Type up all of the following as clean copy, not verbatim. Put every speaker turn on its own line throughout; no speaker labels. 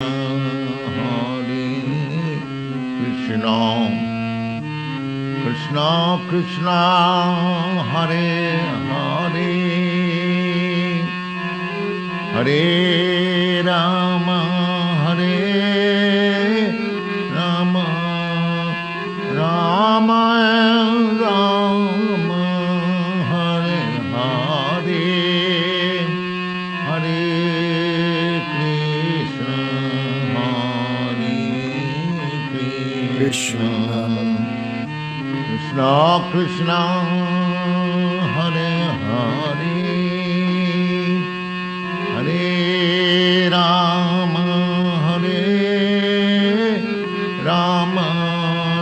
Krishna Krishna Hare Hare Hare Rama Hare Rama Rama Rama Hare Hare Hare Krishna Hare Krishna Krishna Krishna Hare Hare Hare Rama Hare Rama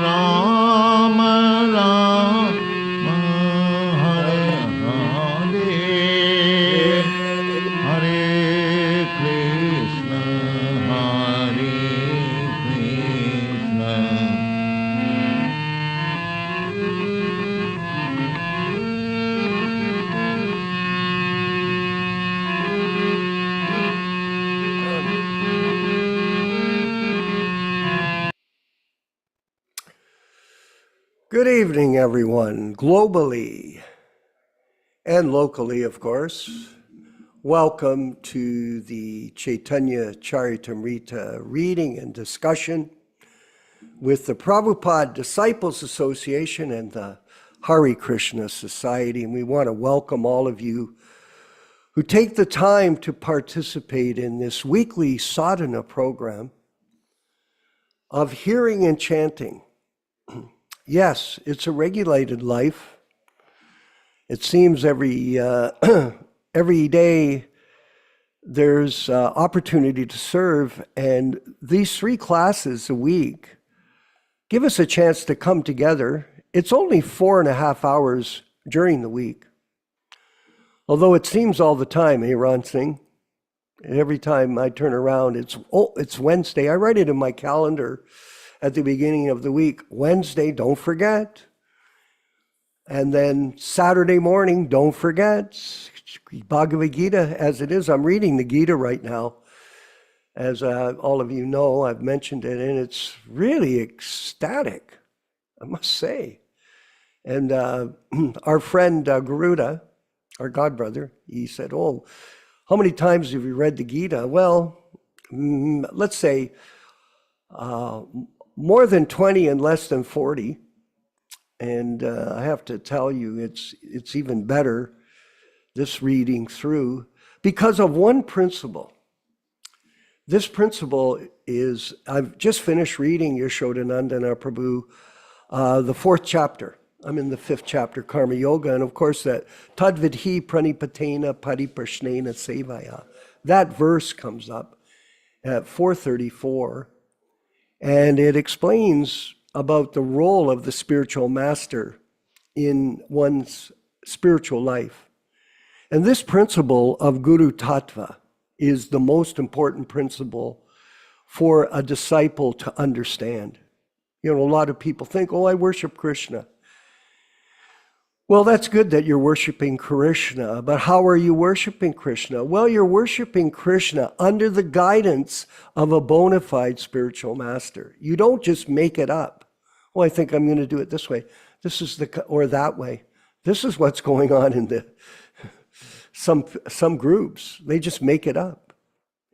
Rama Rama Hare Hare Hare Krishna Hare Krishna.
Good evening, everyone, globally and locally, of course. Welcome to the Caitanya Charitamrita reading and discussion with the Prabhupada Disciples Association and the Hare Krishna Society. And we want to welcome all of you who take the time to participate in this weekly sadhana program of hearing and chanting. Yes, it's a regulated life. It seems every day there's opportunity to serve, and these 3 classes a week give us a chance to come together. It's only 4.5 hours during the week. Although it seems all the time, Ron Singh? Every time I turn around, it's Wednesday. I write it in my calendar at the beginning of the week. Wednesday, don't forget. And then Saturday morning, don't forget. Bhagavad Gita as it is. I'm reading the Gita right now. As all of you know, I've mentioned it, and it's really ecstatic, I must say. And our friend Garuda, our godbrother, he said, "Oh, how many times have you read the Gita?" Well, let's say more than 20 and less than 40. And I have to tell you, it's even better, this reading through, because of one principle. This principle is, I've just finished reading Yashodanandana Prabhu, the 4th chapter. I'm in the 5th chapter, Karma Yoga, and of course that Tadvidhi Pranipatena Pariprashnena Sevaya. That verse comes up at 434. And it explains about the role of the spiritual master in one's spiritual life. And this principle of Guru Tattva is the most important principle for a disciple to understand. You know, a lot of people think, "Oh, I worship Krishna." Well, that's good that you're worshiping Krishna, but how are you worshiping Krishna? Well, you're worshiping Krishna under the guidance of a bona fide spiritual master. You don't just make it up. "Oh, I think I'm going to do it this way. Or that way." This is what's going on in some groups. They just make it up,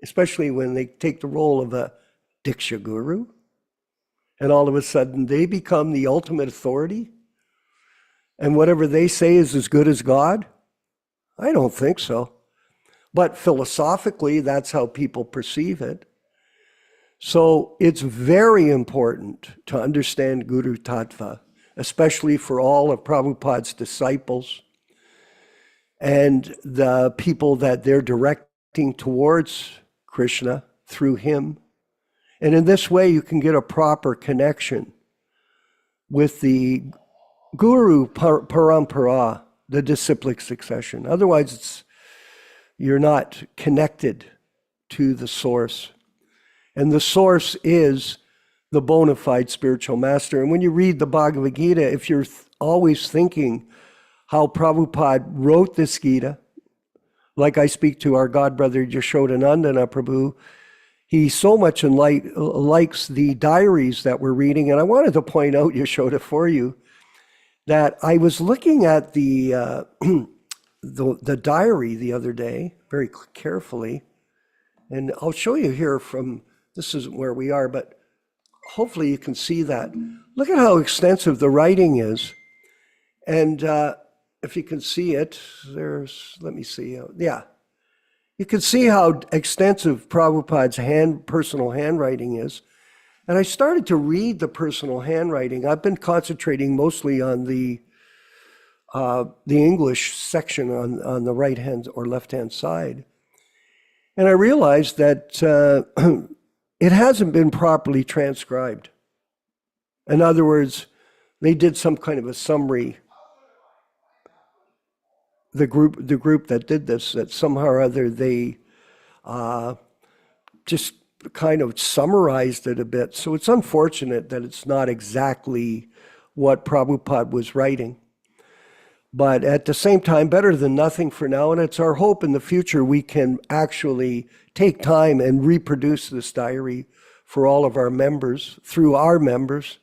especially when they take the role of a Diksha guru, and all of a sudden they become the ultimate authority. And whatever they say is as good as God? I don't think so. But philosophically, that's how people perceive it. So it's very important to understand Guru Tattva, especially for all of Prabhupada's disciples and the people that they're directing towards Krishna through him. And in this way, you can get a proper connection with the Guru Parampara, the disciplic succession. Otherwise, you're not connected to the source. And the source is the bona fide spiritual master. And when you read the Bhagavad Gita, if you're always thinking how Prabhupada wrote this Gita, like I speak to our godbrother Yashodanandana Prabhu, he so much likes the diaries that we're reading. And I wanted to point out, Yashoda, for you, that I was looking at the the diary the other day very carefully. And I'll show you here from, this isn't where we are, but hopefully you can see that. Look at how extensive the writing is. And if you can see it, let me see. Yeah. You can see how extensive Prabhupada's personal handwriting is. And I started to read the personal handwriting. I've been concentrating mostly on the English section on the right hand or left hand side. And I realized that it hasn't been properly transcribed. In other words, they did some kind of a summary. The group that did this, that somehow or other they just kind of summarized it a bit. So it's unfortunate that it's not exactly what Prabhupada was writing. But at the same time, better than nothing for now. And it's our hope in the future we can actually take time and reproduce this diary for all of our members, through our members,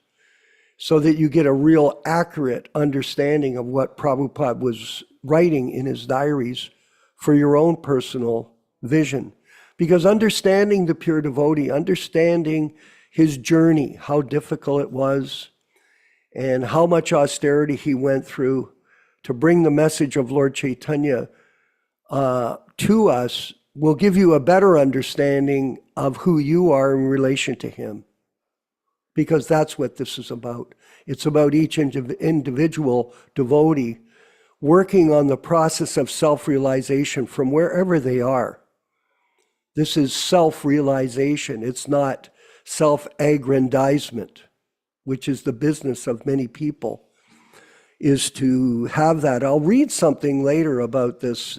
so that you get a real accurate understanding of what Prabhupada was writing in his diaries for your own personal vision. Because understanding the pure devotee, understanding his journey, how difficult it was, and how much austerity he went through to bring the message of Lord Caitanya to us, will give you a better understanding of who you are in relation to him. Because that's what this is about. It's about each individual devotee working on the process of self-realization from wherever they are. This is self-realization. It's not self-aggrandizement, which is the business of many people, is to have that. I'll read something later about this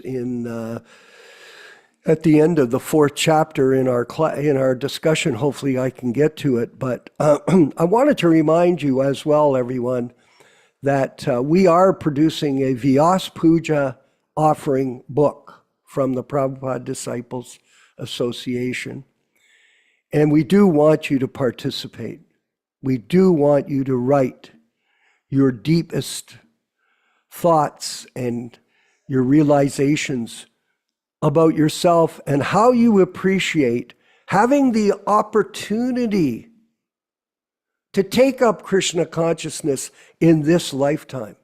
at the end of the 4th chapter in our discussion. Hopefully I can get to it. But I wanted to remind you as well, everyone, that we are producing a Vyas Puja offering book from the Prabhupada Disciples Association. And we do want you to participate. We do want you to write your deepest thoughts and your realizations about yourself and how you appreciate having the opportunity to take up Krishna consciousness in this lifetime.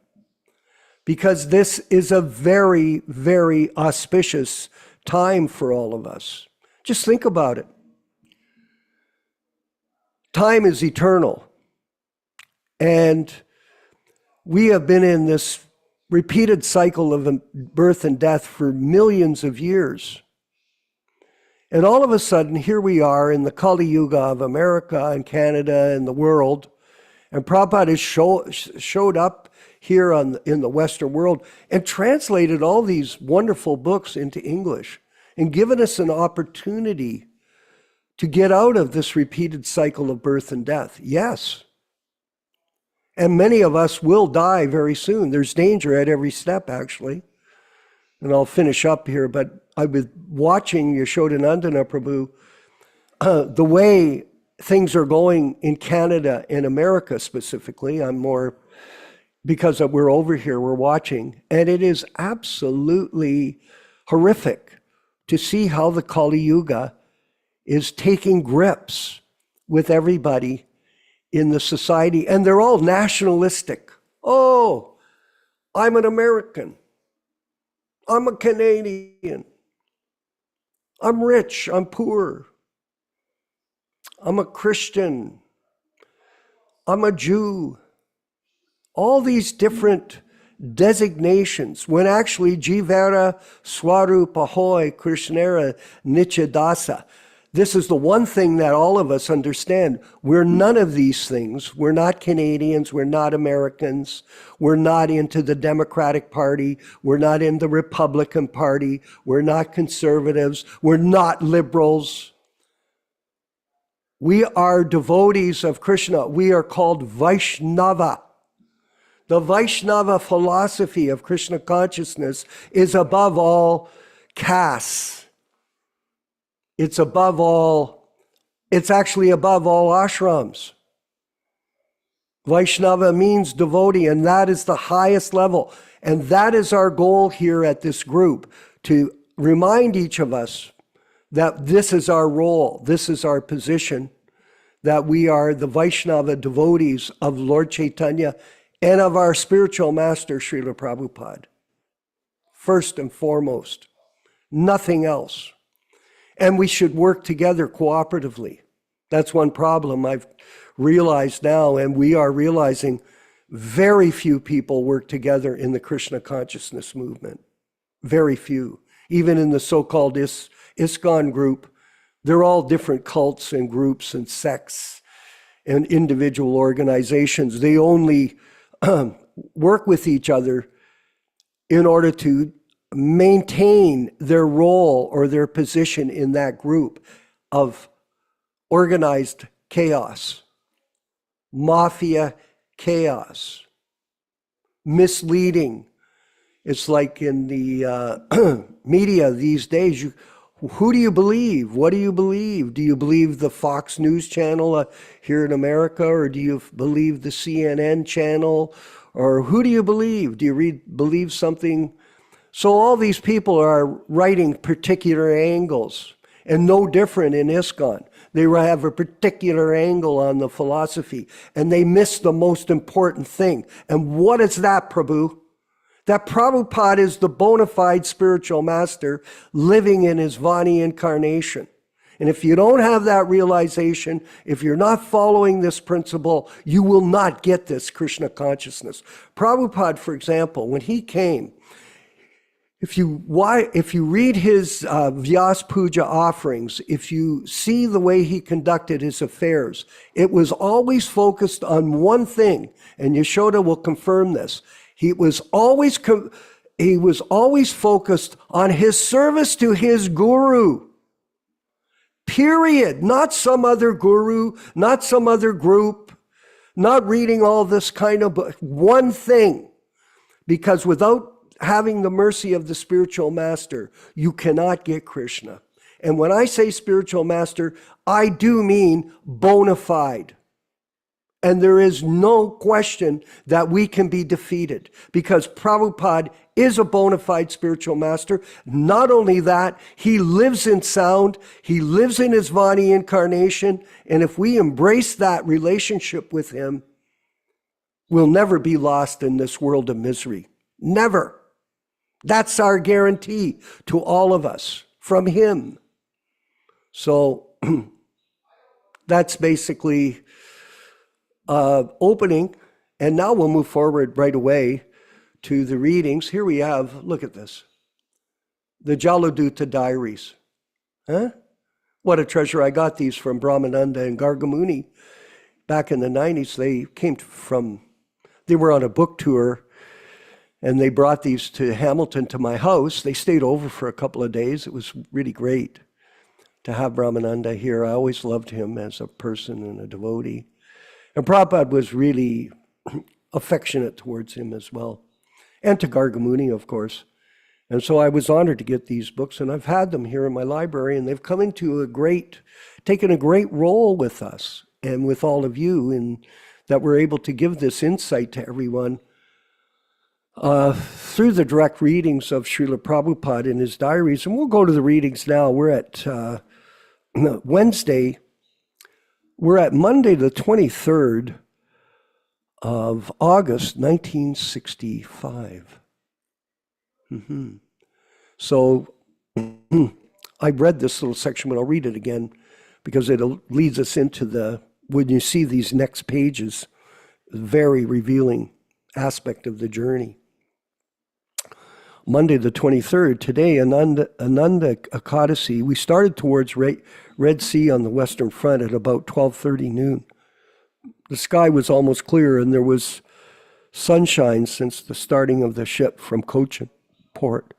Because this is a very, very auspicious time for all of us. Just think about it. Time is eternal. And we have been in this repeated cycle of birth and death for millions of years. And all of a sudden, here we are in the Kali Yuga of America and Canada and the world. And Prabhupada has showed up here in the Western world and translated all these wonderful books into English and given us an opportunity to get out of this repeated cycle of birth and death. Yes. And many of us will die very soon. There's danger at every step, actually. And I'll finish up here, but I was watching Yashodanandana Prabhu, the way things are going in Canada and America specifically. I'm more, because we're over here, we're watching. And it is absolutely horrific to see how the Kali Yuga is taking grips with everybody in the society, and they're all nationalistic. Oh, I'm an American. I'm a Canadian. I'm rich, I'm poor. I'm a Christian. I'm a Jew. All these different designations, when actually Jivara Swarupa Hoy Krishnera Nityadasa. This is the one thing that all of us understand. We're none of these things. We're not Canadians. We're not Americans. We're not into the Democratic Party. We're not in the Republican Party. We're not conservatives. We're not liberals. We are devotees of Krishna. We are called Vaishnava. The Vaishnava philosophy of Krishna consciousness is above all castes. It's above all It's actually above all ashrams. Vaishnava means devotee, and that is the highest level. And that is our goal here at this group, to remind each of us that this is our role, this is our position, that we are the Vaishnava devotees of Lord Caitanya and of our spiritual master, Srila Prabhupada. First and foremost, nothing else. And we should work together cooperatively. That's one problem I've realized now, and we are realizing very few people work together in the Krishna consciousness movement. Very few. Even in the so-called ISKCON group, they're all different cults and groups and sects and individual organizations. They only work with each other in order to maintain their role or their position in that group of organized chaos, mafia chaos, misleading. It's like in the media these days, who do you believe? What do you believe? Do you believe the Fox News channel here in America, or do you believe the CNN channel? Or who do you believe? Do you believe something? So all these people are writing particular angles, and no different in ISKCON. They have a particular angle on the philosophy, and they miss the most important thing. And what is that, Prabhu? That Prabhupada is the bona fide spiritual master living in his Vani incarnation. And if you don't have that realization, if you're not following this principle, you will not get this Krishna consciousness. Prabhupada, for example, when he came, if you read his Vyas Puja offerings, if you see the way he conducted his affairs, it was always focused on one thing, and Yashoda will confirm this. He was always focused on his service to his guru. Period. Not some other guru, not some other group, not reading all this kind of book. One thing. Because without having the mercy of the spiritual master, you cannot get Krishna. And when I say spiritual master, I do mean bona fide. And there is no question that we can be defeated, because Prabhupada is a bona fide spiritual master. Not only that, he lives in sound, he lives in his Vani incarnation, and if we embrace that relationship with him, we'll never be lost in this world of misery. Never. That's our guarantee to all of us from him. So that's basically opening. And now we'll move forward right away to the readings. Here we have, look at this, the Jaladuta diaries. Huh? What a treasure. I got these from Brahmananda and Gargamuni back in the 90s. They were on a book tour, and they brought these to Hamilton to my house. They stayed over for a couple of days. It was really great to have Brahmananda here. I always loved him as a person and a devotee. And Prabhupada was really affectionate towards him as well. And to Gargamuni, of course. And so I was honored to get these books, and I've had them here in my library, and they've come into taken a great role with us and with all of you, in that we're able to give this insight to everyone through the direct readings of Srila Prabhupada in his diaries. And we'll go to the readings now. We're at Wednesday. We're at Monday, the 23rd of August, 1965. So I read this little section, but I'll read it again because it leads us into when you see these next pages, very revealing aspect of the journey. Monday the 23rd, today, Ananda Ekadasi. We started towards Red Sea on the Western Front at about 12:30 noon. The sky was almost clear, and there was sunshine since the starting of the ship from Cochin port.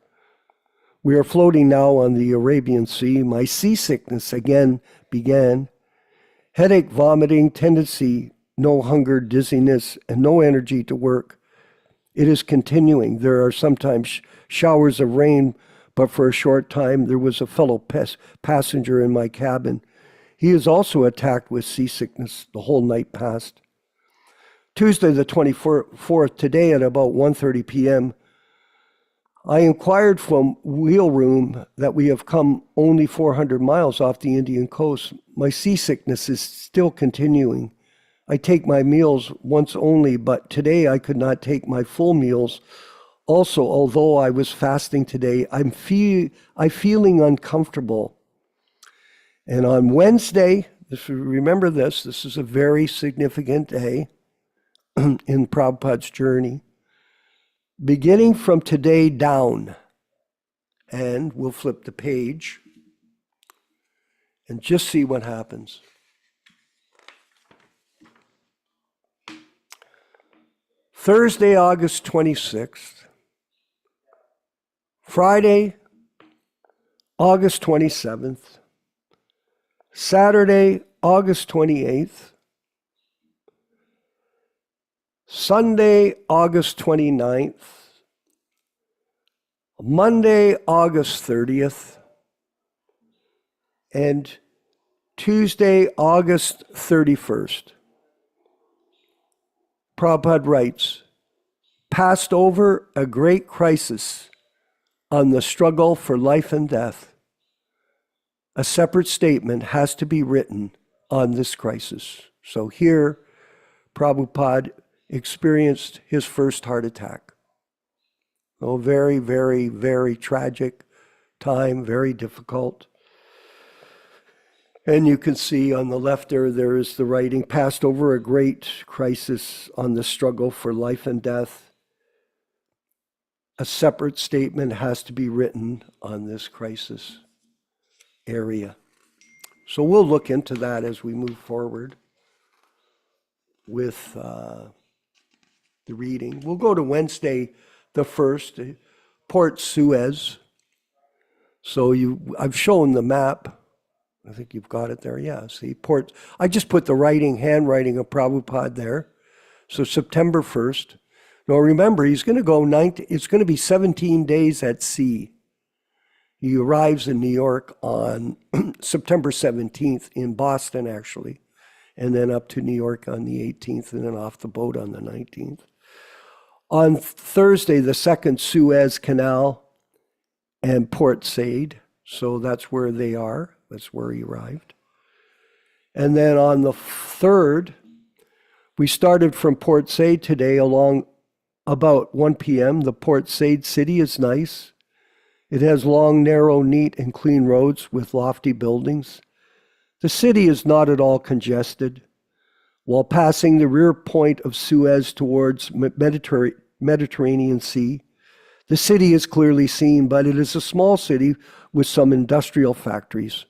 We are floating now on the Arabian Sea. My seasickness again began. Headache, vomiting, tendency, no hunger, dizziness, and no energy to work. It is continuing. There are sometimes showers of rain, but for a short time there was a fellow passenger in my cabin. He is also attacked with seasickness the whole night past. Tuesday the 24th, today at about 1:30 p.m., I inquired from wheel room that we have come only 400 miles off the Indian coast. My seasickness is still continuing. I take my meals once only, but today I could not take my full meals. Also, although I was fasting today, I'm feeling uncomfortable. And on Wednesday, remember this is a very significant day in Prabhupada's journey. Beginning from today down, and we'll flip the page and just see what happens. Thursday, August 26th. Friday, August 27th. Saturday, August 28th. Sunday, August 29th. Monday, August 30th. And Tuesday, August 31st. Prabhupada writes, passed over a great crisis on the struggle for life and death. A separate statement has to be written on this crisis. So here, Prabhupada experienced his first heart attack. Oh, very, very, very tragic time, very difficult. And you can see on the left there is the writing, passed over a great crisis on the struggle for life and death. A separate statement has to be written on this crisis area. So we'll look into that as we move forward with the reading. We'll go to Wednesday the 1st, Port Suez. So I've shown the map. I think you've got it there. Yeah, see, Port. I just put the handwriting of Prabhupada there. So September 1st. Now remember, he's going to go it's going to be 17 days at sea. He arrives in New York on September 17th, in Boston actually, and then up to New York on the 18th, and then off the boat on the 19th. On Thursday, the 2nd, Suez Canal and Port Said. So that's where they are. That's where he arrived. And then on the 3rd, we started from Port Said today along about 1 p.m. The Port Said city is nice. It has long, narrow, neat, and clean roads with lofty buildings. The city is not at all congested. While passing the rear point of Suez towards Mediterranean Sea, the city is clearly seen, but it is a small city with some industrial factories.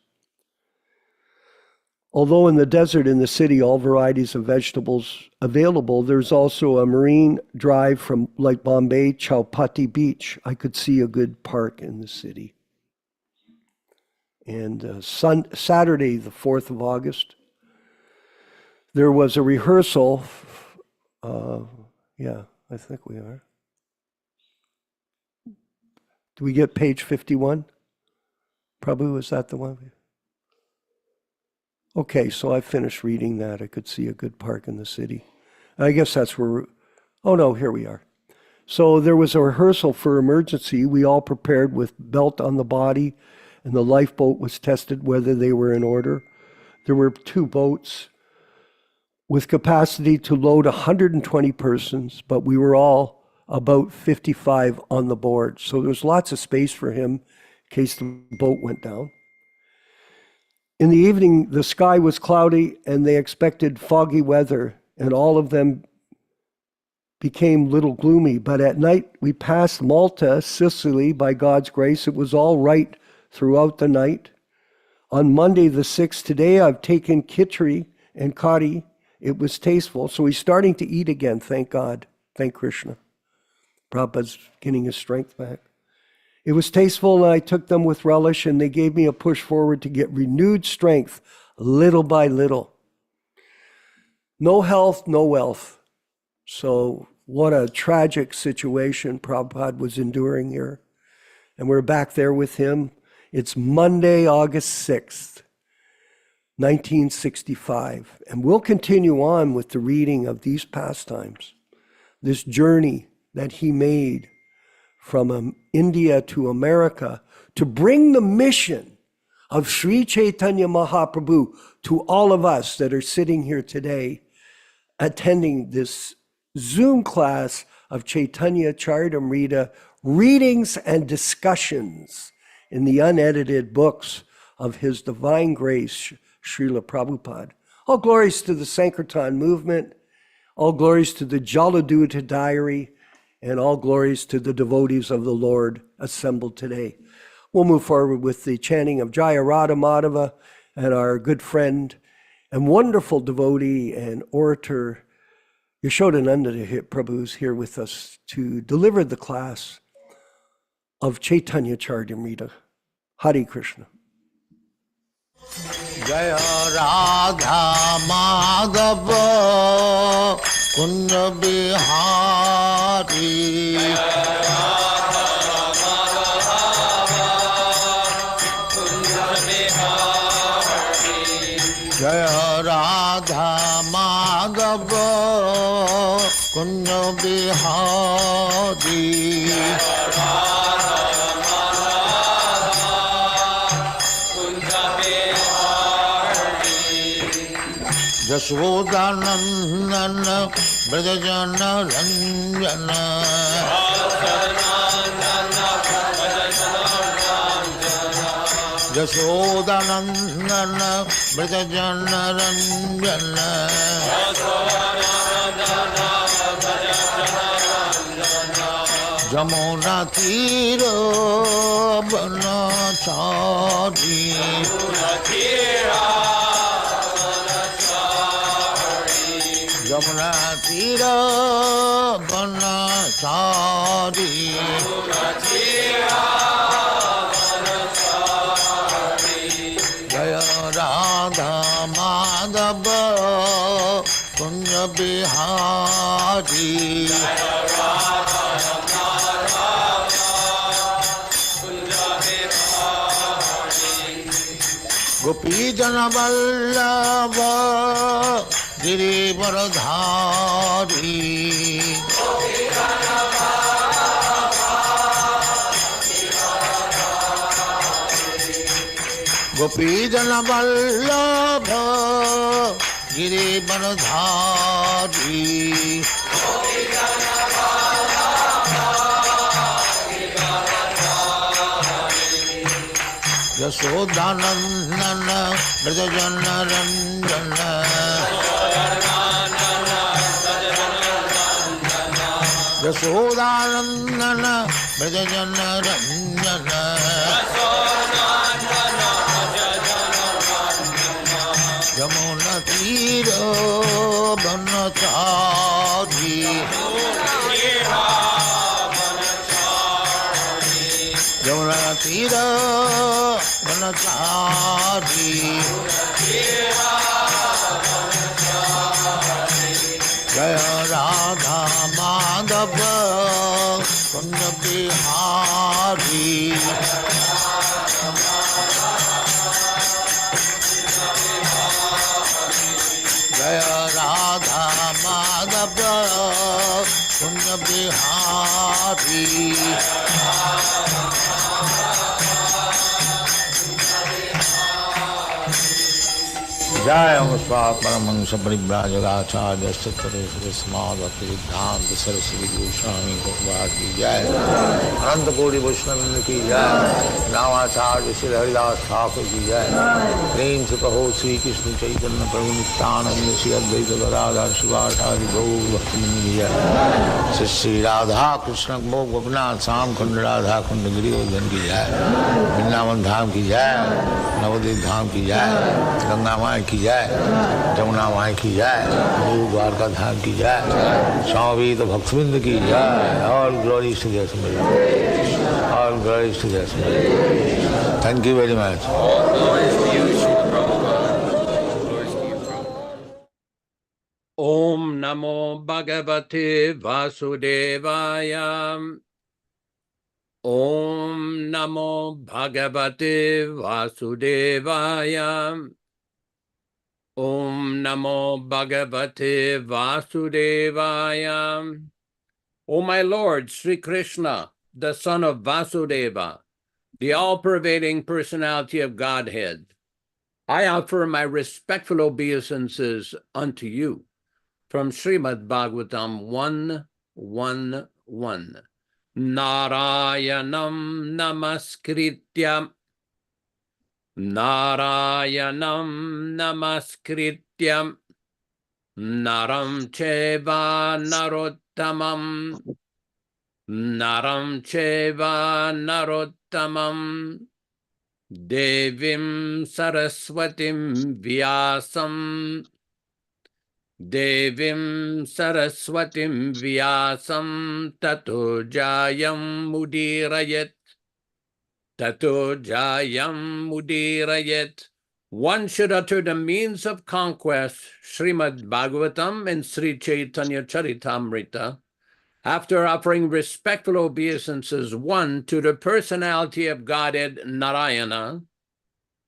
Although in the desert in the city, all varieties of vegetables available, there's also a marine drive from like Bombay, Chowpatty Beach. I could see a good park in the city. And Saturday, the 4th of August, there was a rehearsal. Yeah, I think we are. Do we get page 51? Probably was that the one? Okay, so I finished reading that. I could see a good park in the city. I guess that's where, oh no, here we are. So there was a rehearsal for emergency. We all prepared with belt on the body, and the lifeboat was tested whether they were in order. There were 2 boats with capacity to load 120 persons, but we were all about 55 on the board. So there was lots of space for him in case the boat went down. In the evening, the sky was cloudy and they expected foggy weather, and all of them became a little gloomy. But at night, we passed Malta, Sicily, by God's grace. It was all right throughout the night. On Monday, the 6th, today, I've taken khichdi and kari. It was tasteful. So he's starting to eat again, thank God. Thank Krishna. Prabhupada's getting his strength back. It was tasteful, and I took them with relish, and they gave me a push forward to get renewed strength little by little. No health, no wealth. So what a tragic situation Prabhupada was enduring here. And we're back there with him. It's Monday, August 6th. 1965. And we'll continue on with the reading of these pastimes, this journey that he made from India to America to bring the mission of Sri Caitanya Mahaprabhu to all of us that are sitting here today, attending this Zoom class of Caitanya Charitamrita readings and discussions in the unedited books of His Divine Grace, Srila Prabhupada. All glories to the Sankirtan movement, all glories to the Jaladuta diary, and all glories to the devotees of the Lord assembled today. We'll move forward with the chanting of Jaya Radha Madhava, and our good friend and wonderful devotee and orator, Yashodananda Prabhu, is here with us to deliver the class of Caitanya Charitamrita. Hare Krishna.
Jaya Radha Madhava Kunja Bihari Jaya Radha Madhava Kunja Bihari Yashodanandana Brajajana Ranjana Yashodanandana Brajajana Ranjana Jamuna Tira Banachari Jamuna Tira Banachari Jaya Radha Madhava Kunja Bihari Gopi Jana Vallabha Girivaradhari Gopi Jana Vallabha Girivaradhari Yashodanandana Brajajana Ranjana Yashodanandana Brajajana Ranjana Yamuna Tira Banachari Yamuna Tira Banachari Jaya Radha Madhava Kunja Bihari Jaya Radha Madhava Kunja Bihari Jaya Muspa Paramahansa Parivrajagacharya Sattvaresvara Samadhati Siddhanta Saraswati Goswami Prabhupada ki Jai Ananta Koti Vaishnava ki Jai Ramacharya Shri Haridas Thakur ki Jai Prem se kaho Sri Krishna Chaitanya Prabhu Nityananda Shri Advaita Gadadhar Shivasari Gaur Bhaktivinoda ki Jai Shri Shri Radha Krishna Bhog Gopinath Sam Khand Radha Khand Giridhar ki Jai Vrindavan Dham ki Jai Navadvip Dham ki Jai Ganga Mai की जय जमुना माई की जय गुरु द्वारका धाम की जय स्वामी तो भक्तविंद की जय all glories to जय ऑल ग्लोरीज टू जय thank you very much
Om Namo Bhagavate Vasudevaya. Om Namo Bhagavate Vasudevaya. Om Namo Bhagavate Vasudevaya. O my Lord, Sri Krishna, the son of Vasudeva, the all-pervading personality of Godhead, I offer my respectful obeisances unto you from Srimad Bhagavatam 1:1:1. Narayanam namaskritya Narayanam namaskrityam naram cheva narottamam devim saraswatim vyasam tato jayam mudirayet. One should utter the means of conquest, Srimad Bhagavatam and Sri Caitanya Charitamrita, after offering respectful obeisances, 1, to the personality of Godhead Narayana,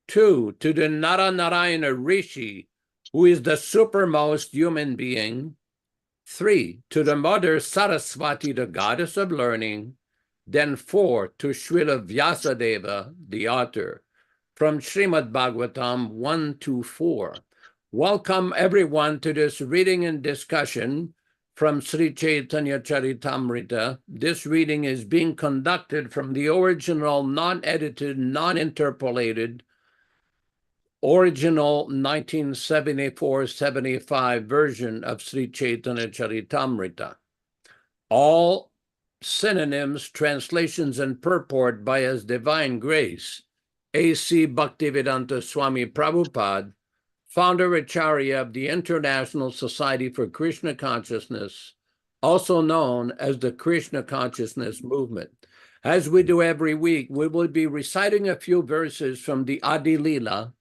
2, to the Narayana Rishi, who is the supermost human being, 3, to the Mother Saraswati, the goddess of learning, then 4, to Srila Vyasadeva, the author, from Srimad Bhagavatam 1-4. Welcome everyone to this reading and discussion from Sri Caitanya Charitamrita. This reading is being conducted from the original, non-edited, non-interpolated, original 1974-75 version of Sri Caitanya Charitamrita. All synonyms, translations, and purport by His Divine Grace, A.C. Bhaktivedanta Swami Prabhupada, founder Acharya of the International Society for Krishna Consciousness, also known as the Krishna Consciousness Movement. As we do every week, we will be reciting a few verses from the Adi Lila,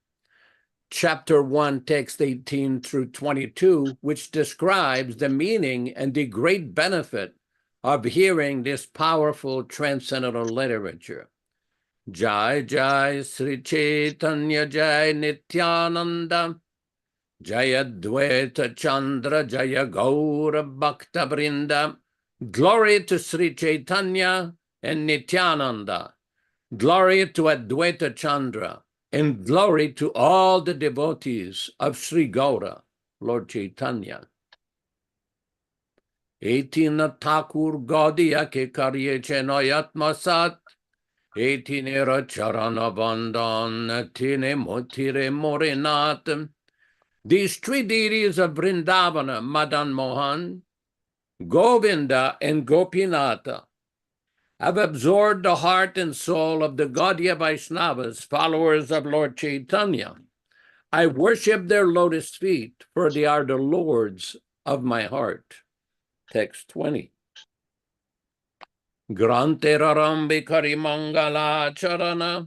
chapter 1, text 18-22, which describes the meaning and the great benefit of hearing this powerful transcendental literature. Jai Jai Sri Chaitanya Jai Nityananda Jaya Dvaita Chandra Jaya Gaura Bhakta Vrinda. Glory to Sri Chaitanya and Nityananda. Glory to Advaita Chandra, and glory to all the devotees of Sri Gaura, Lord Chaitanya. 18 Thakur Gaudiya ke karye chenayatma sat, 18 era charana bandhan, tine motire morenat. These three deities of Vrindavana, Madan Mohan, Govinda, and Gopinatha, have absorbed the heart and soul of the Gaudiya Vaishnavas, followers of Lord Chaitanya. I worship their lotus feet, for they are the lords of my heart. Text 20. Grante Rarambi Karimangala Charana,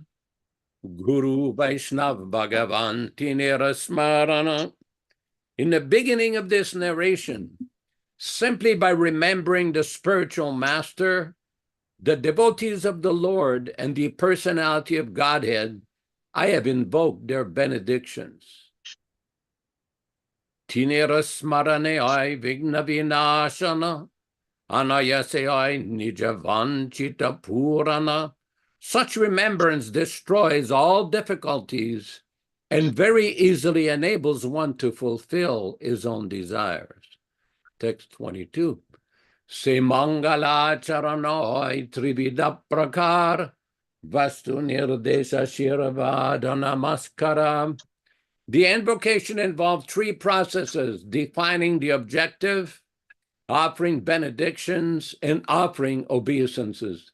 Guru Vaishnav Bhagavan Tinera Smarana. In the beginning of this narration, simply by remembering the spiritual master, the devotees of the Lord, and the personality of Godhead, I have invoked their benedictions. Tinera Smarane Ai Vigna Vinashana, Anayase Ai Nijavanchita Purana. Such remembrance destroys all difficulties and very easily enables one to fulfill his own desires. Text 22. Se mangala charanoi trivida prakar vastu nirdesha shiravada namaskara. The invocation involved three processes: defining the objective, offering benedictions, and offering obeisances.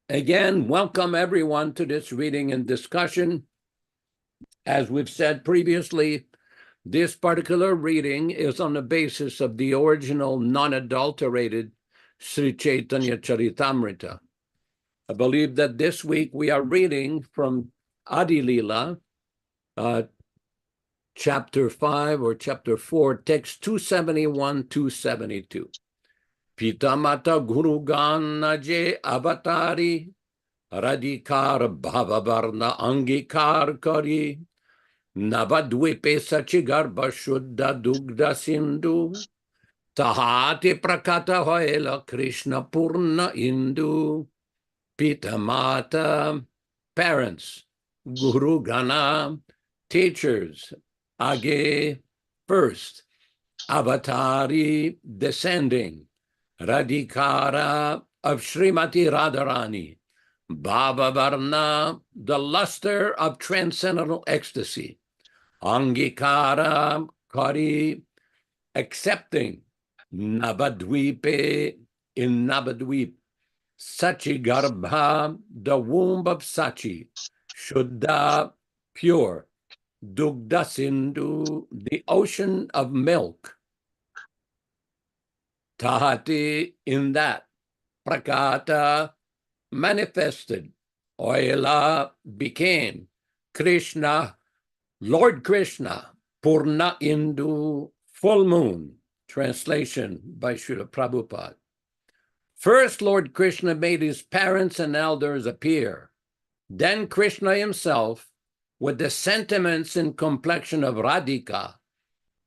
Again, welcome everyone to this reading and discussion. As we've said previously, this particular reading is on the basis of the original non-adulterated Sri Caitanya Charitamrita. I believe that this week we are reading from Adi Lila, chapter 5 or chapter 4, text 271-272. Pitamata Guru Gana Je Avatari Radhikar Bhavavarna Angikar Kari Navadvipe Sachigarbha Shuddha Dugda Sindhu Tahati Prakata Hoela Krishna Purna Indu Pitamata, parents, Guru Gana, teachers, Age, first, Avatari, descending, Radhikara of Srimati Radharani, Bhava Varna, the luster of transcendental ecstasy, Angikara, Kari, accepting, Navadvipe, in Navadvip, Sachigarbha, the womb of Sachi, Shuddha, pure, Dugda Sindhu, the ocean of milk, Tahati, in that, Prakata, manifested, Oila, became, Krishna, Lord Krishna, Purna Indu, full moon, translation by Srila Prabhupada. First, Lord Krishna made his parents and elders appear. Then Krishna himself, with the sentiments and complexion of Radhika,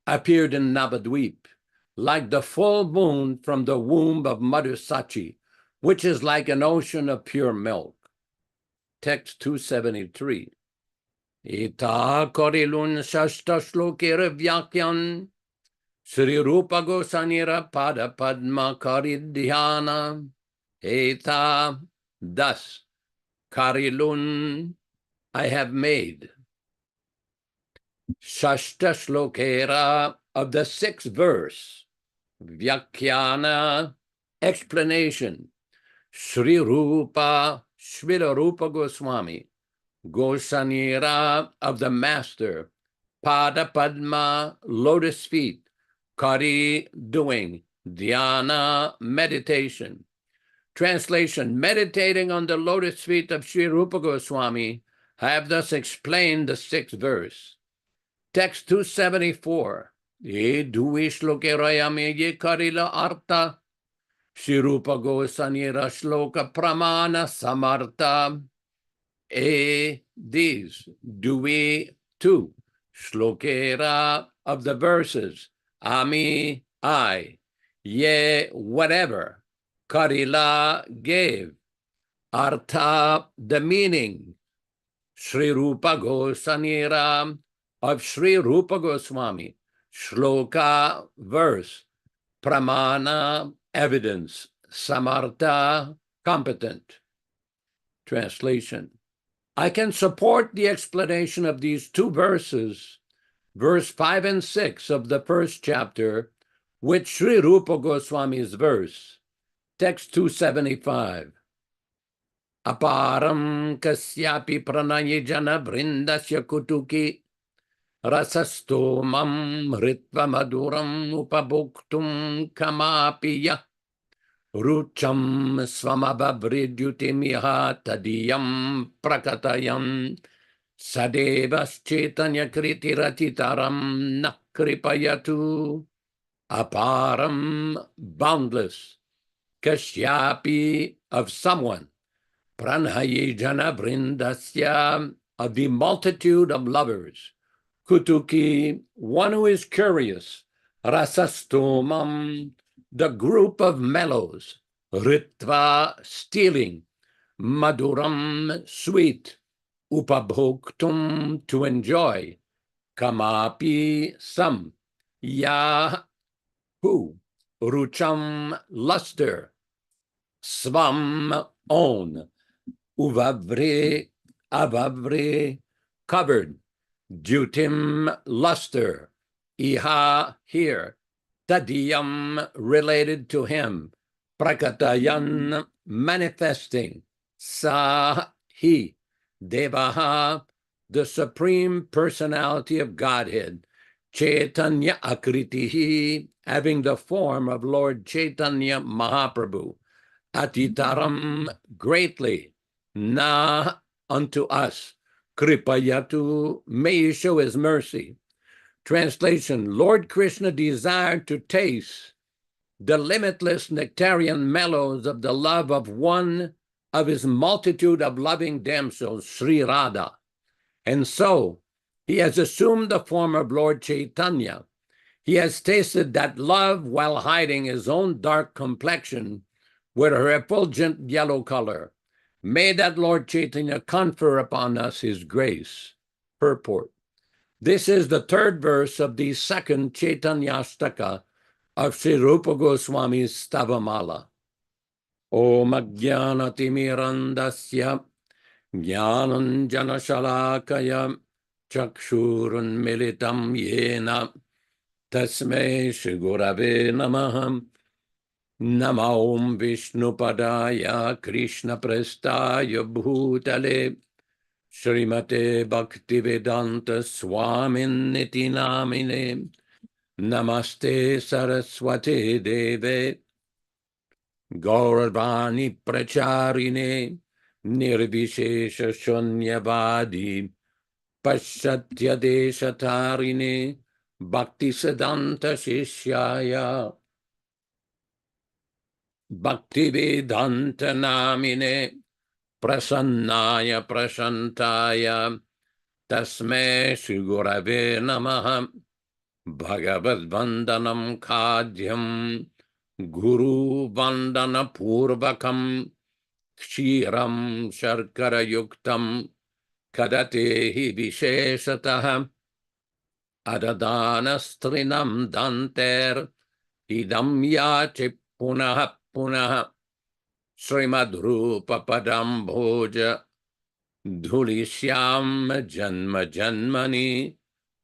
appeared in Navadvip, like the full moon from the womb of Mother Sachi, which is like an ocean of pure milk. Text 273. Ita korilun shashta shlokera vyakyan Sri Rupa Gosanira Pada Padma Karidhyana Eta, thus, Karilun, I have made. Shashta Shlokera, of the sixth verse. Vyakhyana, explanation. Sri Rupa, Srila Rupa Goswami. Gosanira, of the master. Pada Padma, lotus feet. Kari, doing. Dhyana, meditation. Translation, meditating on the lotus feet of Sri Rupa Goswami, I have thus explained the sixth verse. Text 274. Ye duish lokerayame ye karila arta, Sri Rupa Gosanira shloka pramana samarta. These, dui, two, shlokera, of the verses, ami, I, ye, whatever, Karila, gave, Artha, the meaning, Sri Rupa Gosanira, of Sri Rupa Goswami, Shloka, verse, Pramana, evidence, Samartha, competent. Translation. I can support the explanation of these two verses, verse 5 and 6 of the first chapter, with Sri Rupa Goswami's verse. Text 275. Aparam kasyapi pranayi jana vrindasya kutuki rasastomam ritva maduram upabhuktum kamapiya rucham swamabhavridyutimiha tadiyam prakatayam sadevas Caitanya kritiratitaram na kripayatu. Aparam, boundless. Kashyapi, of someone. Pranayajana vrindasya, of the multitude of lovers. Kutuki, one who is curious. Rasastomam, the group of mellows. Ritva, stealing. Maduram, sweet. Upabhoktum, to enjoy. Kamapi, some. Ya, who? Rucham, luster. Svam, own. Uvavre, avavre, covered. Dutim, luster. Iha, here. Tadiyam, related to him. Prakatayan, manifesting. Sa, he. Devaha, the Supreme Personality of Godhead. Caitanya akritihi, having the form of Lord Caitanya Mahaprabhu. Atitaram, greatly. Na, unto us. Kripayatu, may you show his mercy. Translation, Lord Krishna desired to taste the limitless nectarian mellows of the love of one of his multitude of loving damsels, Sri Radha. And so, He has assumed the form of Lord Caitanya. He has tasted that love while hiding his own dark complexion with her effulgent yellow color. May that Lord Chaitanya confer upon us his grace. Purport. This is the third verse of the second Chaitanyastaka of Sri Rupa Goswami's Stavamala. Om Ajnanatimirandasya Jnananjanashalakaya Chakshurunmilitam Yena Tasmai Shri Gurave Namah. Namo Om Vishnupadaya Krishna Prestaya Bhutale Srimate Bhaktivedanta Swamin Niti Namine Namaste Saraswati Deve Gauravani Pracharine Nirvishesha Shunyavadi Paschatya Deshatarine Bhakti Siddhanta Shishyaya Bhaktivedanta Namine Prasannaya Prashantaya Tasme Shri Gurave Namaha Bhagavad Vandanam Khadyam Guru Vandana Purvakam Kshiram Sharkara Yuktam Kadatehi Visheshataha Adadana Danter Idam Yachi Punaha Punaha Srimad Rupa Padam Bhoja Dhulishyam Janma Janmani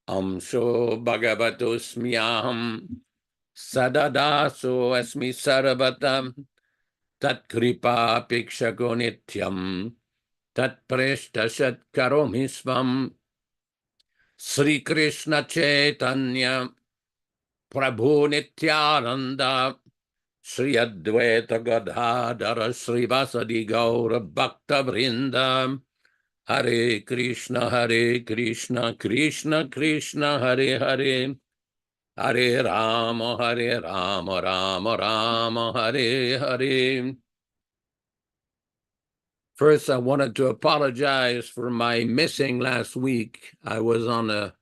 Amsho Bhagavatusmyaham Sadadaso Asmi Sarvatam Tat Kripa Pikshako Nityam Tat Preshta Shat Karomi Svam Sri Krishna Chaitanya Prabhu Nityananda Sri Advaita Gadadhara Srivasadi Gaura Bhakta Vrinda Hare Krishna Krishna Krishna Hare Hare Hare Rama Rama Rama Hare Hare. First, I wanted to apologize for my missing last week. I was on a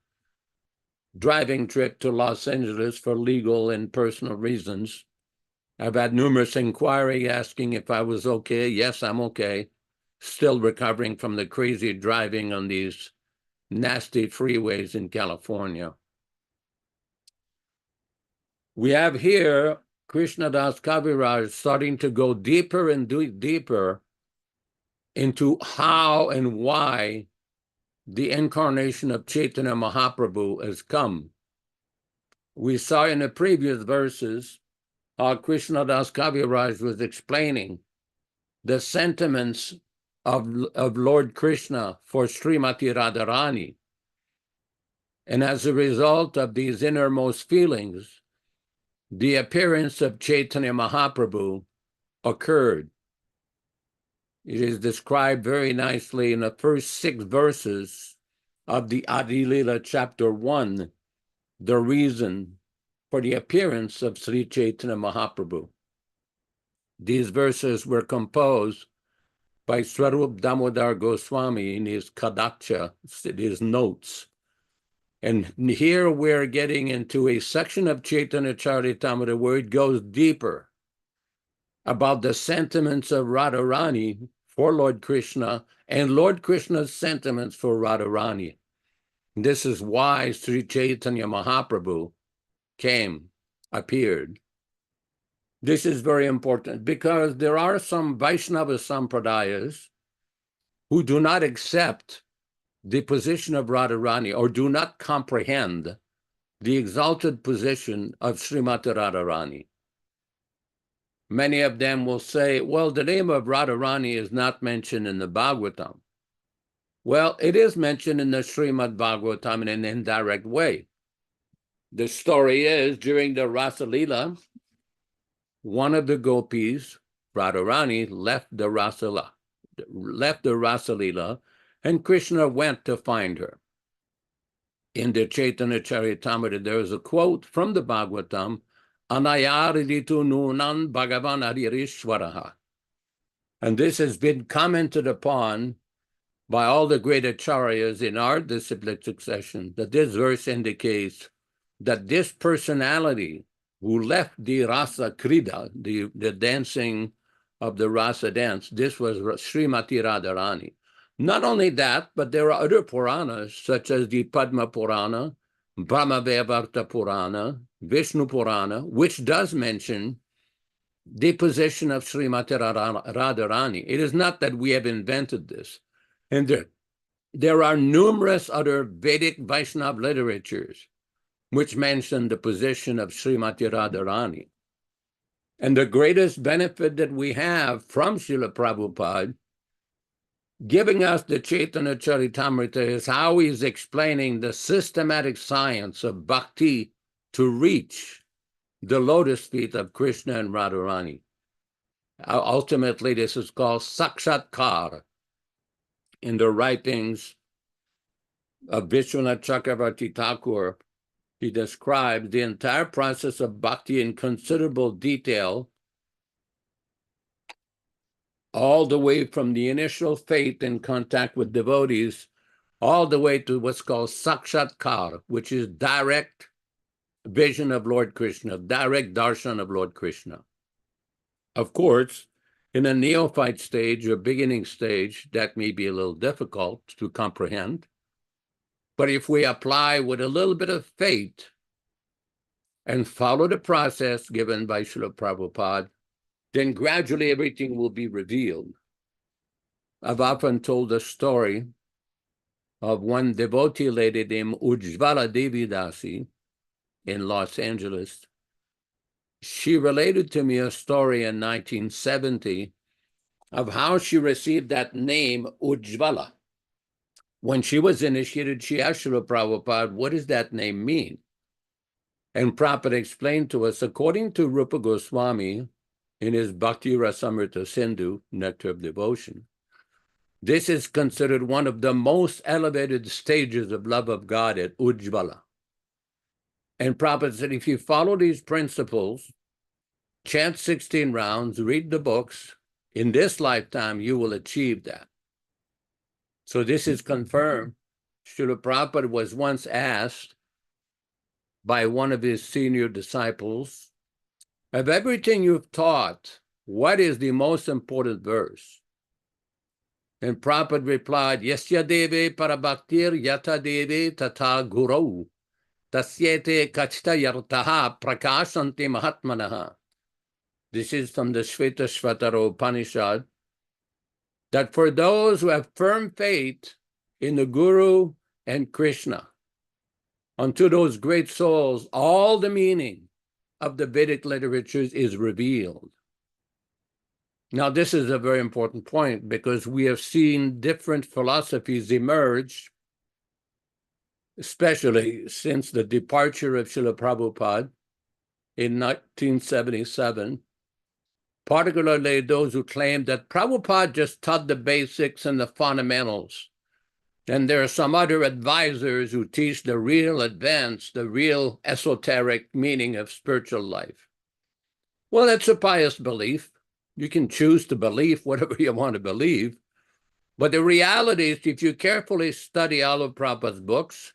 driving trip to Los Angeles for legal and personal reasons. I've had numerous inquiries asking if I was okay. Yes, I'm okay. Still recovering from the crazy driving on these nasty freeways in California. We have here Krishnadas Kaviraj starting to go deeper and deeper into how and why the incarnation of Chaitanya Mahaprabhu has come. We saw in the previous verses how Krishnadas Kaviraj was explaining the sentiments of Lord Krishna for Srimati Radharani. And as a result of these innermost feelings, the appearance of Chaitanya Mahaprabhu occurred. It is described very nicely in the first 6 verses of the Adi Lila chapter 1, the reason for the appearance of Sri Chaitanya Mahaprabhu. These verses were composed by Swarup Damodar Goswami in his Kadacha, his notes. And here we're getting into a section of Chaitanya Charitamrita where it goes deeper about the sentiments of Radharani for Lord Krishna and Lord Krishna's sentiments for Radharani. This is why Sri Chaitanya Mahaprabhu appeared. This is very important because there are some Vaishnava Sampradayas who do not accept the position of Radharani or do not comprehend the exalted position of Srimati Radharani. Many of them will say, well, the name of Radharani is not mentioned in the Bhagavatam. Well, it is mentioned in the Srimad Bhagavatam in an indirect way. The story is, during the Rasa Leela, one of the gopis, Radharani, left the Rasa Leela, and Krishna went to find her. In the Chaitanya Charitamrita, there is a quote from the Bhagavatam, Anayariditu nunan Bhagavan Aririshwaraha. And this has been commented upon by all the great acharyas in our disciplic succession that this verse indicates that this personality who left the rasa krida, the dancing of the rasa dance, this was Srimati Radharani. Not only that, but there are other Puranas, such as the Padma Purana, Brahmavevarta Purana, Vishnu Purana, which does mention the position of Srimati Radharani. It is not that we have invented this. And there are numerous other Vedic Vaishnava literatures which mention the position of Srimati Radharani. And the greatest benefit that we have from Srila Prabhupada giving us the Chaitanya Charitamrita is how he's explaining the systematic science of bhakti to reach the lotus feet of Krishna and Radharani. Ultimately, this is called sakshatkar in the writings of Vishwanath Chakravarti Thakur. He describes the entire process of bhakti in considerable detail, all the way from the initial faith and contact with devotees, all the way to what's called sakshatkar, which is direct vision of Lord Krishna, direct darshan of Lord Krishna. Of course, in a neophyte stage or beginning stage, that may be a little difficult to comprehend. But if we apply with a little bit of faith and follow the process given by Srila Prabhupada, then gradually everything will be revealed. I've often told the story of one devotee lady named Ujjvala Devi Dasi in Los Angeles. She related to me a story in 1970 of how she received that name Ujjvala. When she was initiated, she asked Srila Prabhupada, what does that name mean? And Prabhupada explained to us, according to Rupa Goswami, in his Bhakti Rasamrita Sindhu, Nectar of Devotion, this is considered one of the most elevated stages of love of God at Ujjvala. And Prabhupada said, if you follow these principles, chant 16 rounds, read the books, in this lifetime, you will achieve that. So this is confirmed. Srila Prabhupada was once asked by one of his senior disciples, of everything you've taught, what is the most important verse? And Prabhupada replied, Yasya deve parabhaktir yata deve tata gurau tasyete kachta yartaha prakashanti mahatmanaha. This is from the Shvetashvatara Upanishad, that for those who have firm faith in the Guru and Krishna, unto those great souls, all the meaning of the Vedic literatures is revealed. Now, this is a very important point because we have seen different philosophies emerge, especially since the departure of Srila Prabhupada in 1977, particularly those who claim that Prabhupada just taught the basics and the fundamentals. And there are some other advisors who teach the real advanced, the real esoteric meaning of spiritual life. Well, that's a pious belief. You can choose to believe whatever you want to believe. But the reality is, if you carefully study all of Prabhupada's books,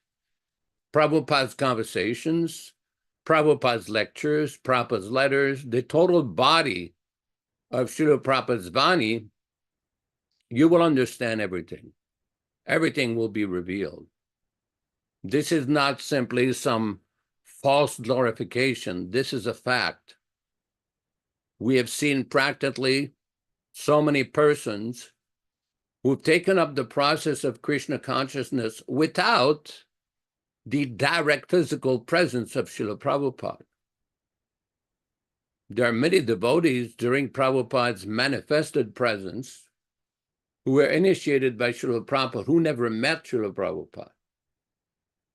Prabhupada's conversations, Prabhupada's lectures, Prabhupada's letters, the total body of Srila Prabhupada's Vani, you will understand everything. Everything will be revealed. This is not simply some false glorification. This is a fact. We have seen practically so many persons who've taken up the process of Krishna consciousness without the direct physical presence of Srila Prabhupada. There are many devotees during Prabhupada's manifested presence who were initiated by Srila Prabhupada, who never met Srila Prabhupada.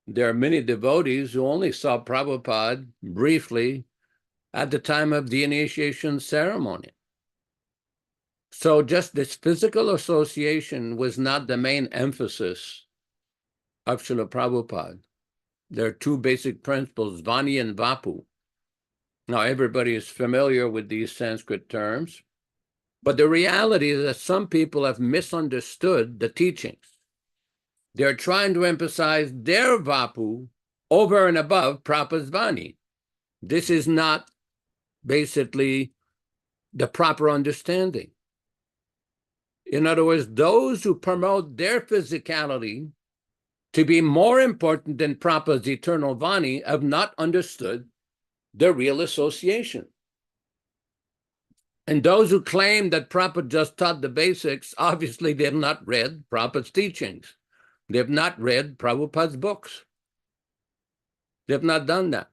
There are many devotees who only saw Prabhupada briefly at the time of the initiation ceremony. So just this physical association was not the main emphasis of Srila Prabhupada. There are two basic principles, Vani and Vapu. Now, everybody is familiar with these Sanskrit terms. But the reality is that some people have misunderstood the teachings. They're trying to emphasize their Vapu over and above Prabhupada's Vani. This is not basically the proper understanding. In other words, those who promote their physicality to be more important than Prabhupada's eternal Vani have not understood the real association. And those who claim that Prabhupada just taught the basics, obviously they have not read Prabhupada's teachings. They have not read Prabhupada's books. They have not done that.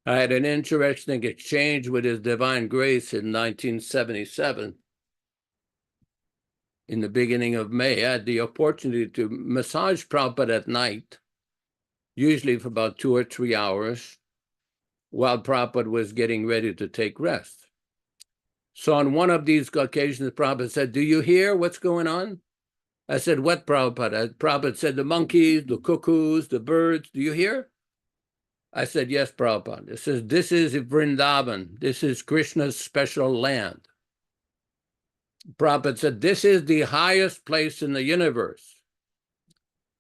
I had an interesting exchange with His Divine Grace in 1977. In the beginning of May, I had the opportunity to massage Prabhupada at night, usually for about 2 or 3 hours, while Prabhupada was getting ready to take rest. So on one of these occasions, Prabhupada said, "Do you hear what's going on?" I said, "What, Prabhupada?" Prabhupada said, "The monkeys, the cuckoos, the birds. Do you hear?" I said, "Yes, Prabhupada." It says, "This is Vrindavan. This is Krishna's special land." Prabhupada said, "This is the highest place in the universe."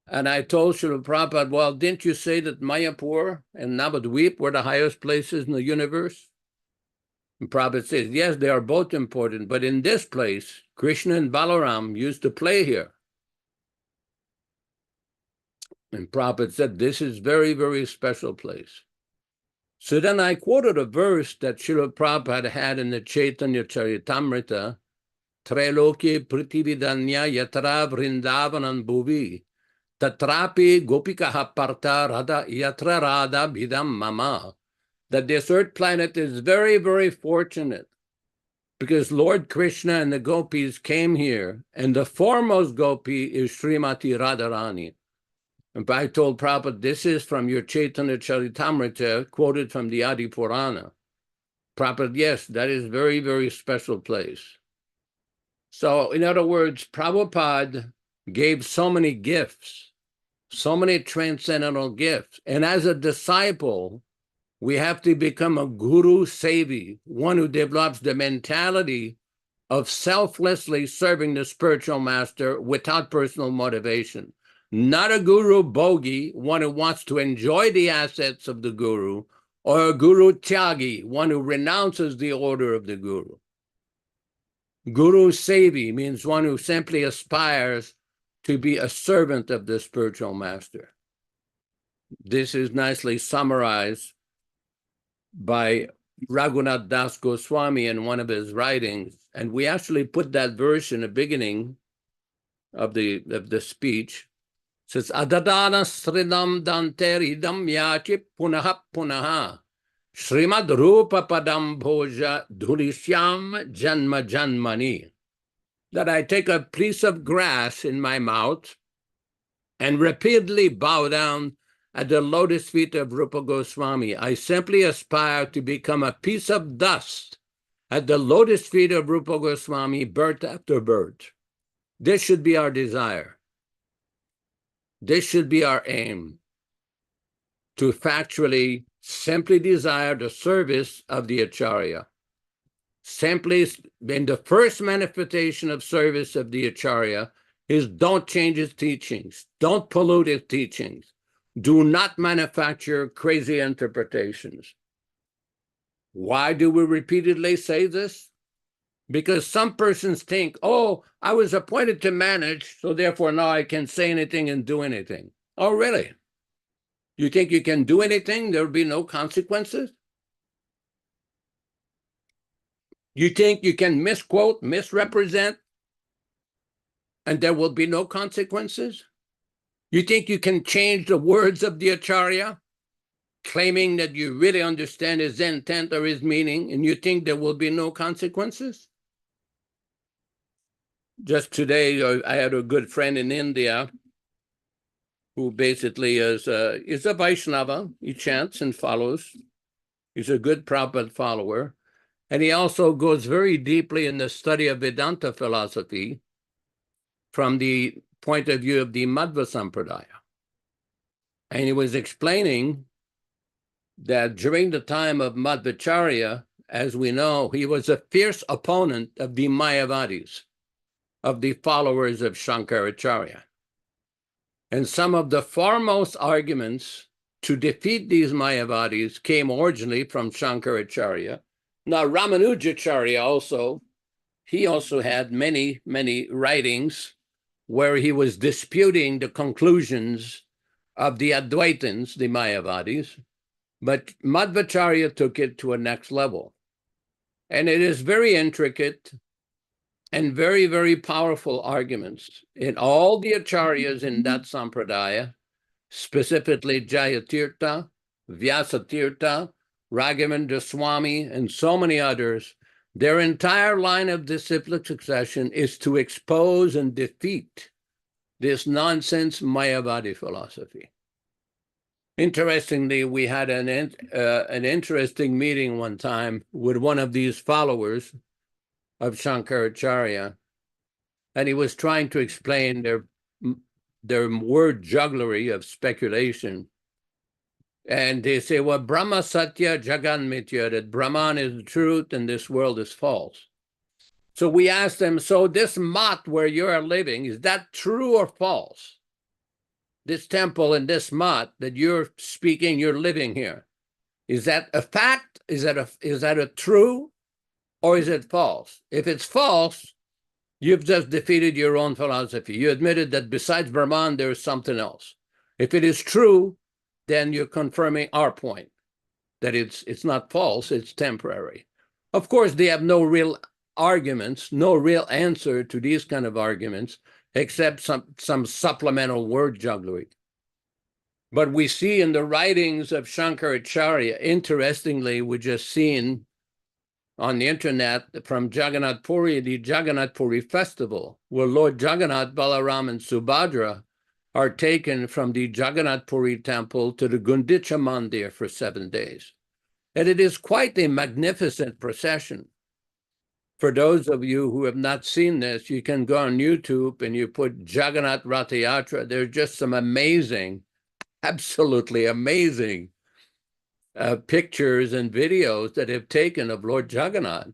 And I told Srila Prabhupada, "Well, didn't you say that Mayapur and Navadvip were the highest places in the universe?" And Prabhupada says, "Yes, they are both important, but in this place, Krishna and Balaram used to play here." And Prabhupada said, "This is very, very special place." So then I quoted a verse that Srila Prabhupada had in the Caitanya Charitamrita, "Trailoki Pritividanya Yatra Vrindavanam Bhuvi, Tatrapi Gopikaha Parta Radha Yatra Radha Bidam Mama," that this earth planet is very, very fortunate because Lord Krishna and the gopis came here, and the foremost gopi is Srimati Radharani. And I told Prabhupada, this is from your Chaitanya Charitamrita, quoted from the Adi Purana. Prabhupada, yes, that is very, very special place. So in other words, Prabhupada gave so many gifts, so many transcendental gifts. And as a disciple, we have to become a guru sevi, one who develops the mentality of selflessly serving the spiritual master without personal motivation. Not a guru bhogi, one who wants to enjoy the assets of the guru, or a guru tyagi, one who renounces the order of the guru. Guru sevi means one who simply aspires to be a servant of the spiritual master. This is nicely summarized by Raghunath Das Goswami in one of his writings, and we actually put that verse in the beginning of the speech. It says, "Adadana sridam danteridam yachi punaha punaha Srimad Rupa Padam Bhoja Dhurishyam Janma Janmani," that I take a piece of grass in my mouth and repeatedly bow down at the lotus feet of Rupa Goswami. I simply aspire to become a piece of dust at the lotus feet of Rupa Goswami, birth after birth. This should be our desire. This should be our aim, to factually simply desire the service of the Acharya. Simply, in the first manifestation of service of the Acharya is don't change his teachings, don't pollute his teachings, do not manufacture crazy interpretations. Why do we repeatedly say this? Because some persons think, oh, I was appointed to manage, so therefore now I can say anything and do anything. Oh, really? You think you can do anything? There will be no consequences? You think you can misquote, misrepresent, and there will be no consequences? You think you can change the words of the Acharya, claiming that you really understand his intent or his meaning, and you think there will be no consequences? Just today, I had a good friend in India who basically is a Vaishnava. He chants and follows. He's a good Prabhupada follower. And he also goes very deeply in the study of Vedanta philosophy from the point of view of the Madhva Sampradaya. And he was explaining that during the time of Madhvacharya, as we know, he was a fierce opponent of the Mayavadis, of the followers of Shankaracharya. And some of the foremost arguments to defeat these Mayavadis came originally from Shankaracharya. Now, Ramanujacharya also, he also had many, many writings where he was disputing the conclusions of the Advaitins, the Mayavadis, but Madhvacharya took it to a next level. And it is very intricate and very, very powerful arguments. In all the acharyas in that sampradaya, specifically Jayatirtha, Vyasatirtha, Raghavendra Swami, and so many others, their entire line of disciplic succession is to expose and defeat this nonsense Mayavadi philosophy. Interestingly, we had an interesting meeting one time with one of these followers of Shankaracharya, and he was trying to explain their word jugglery of speculation. And they say, well, Brahma Satya Jagan Mitya, that Brahman is the truth and this world is false. So we asked them, so this mat where you're living, is that true or false? This temple and this mat that you're speaking, you're living here, is that a fact? Is that a true, or is it false? If it's false, you've just defeated your own philosophy. You admitted that besides Brahman, there's something else. If it is true, then you're confirming our point, that it's not false, it's temporary. Of course, they have no real arguments, no real answer to these kind of arguments, except some supplemental word jugglery. But we see in the writings of Shankaracharya, interestingly, we just seen on the internet from Jagannath Puri, the Jagannath Puri festival, where Lord Jagannath, Balaram, and Subhadra are taken from the Jagannath Puri temple to the Gundicha Mandir for 7 days. And it is quite a magnificent procession. For those of you who have not seen this, you can go on YouTube and you put Jagannath Ratha Yatra. There's just some amazing, absolutely amazing pictures and videos that have taken of Lord Jagannath.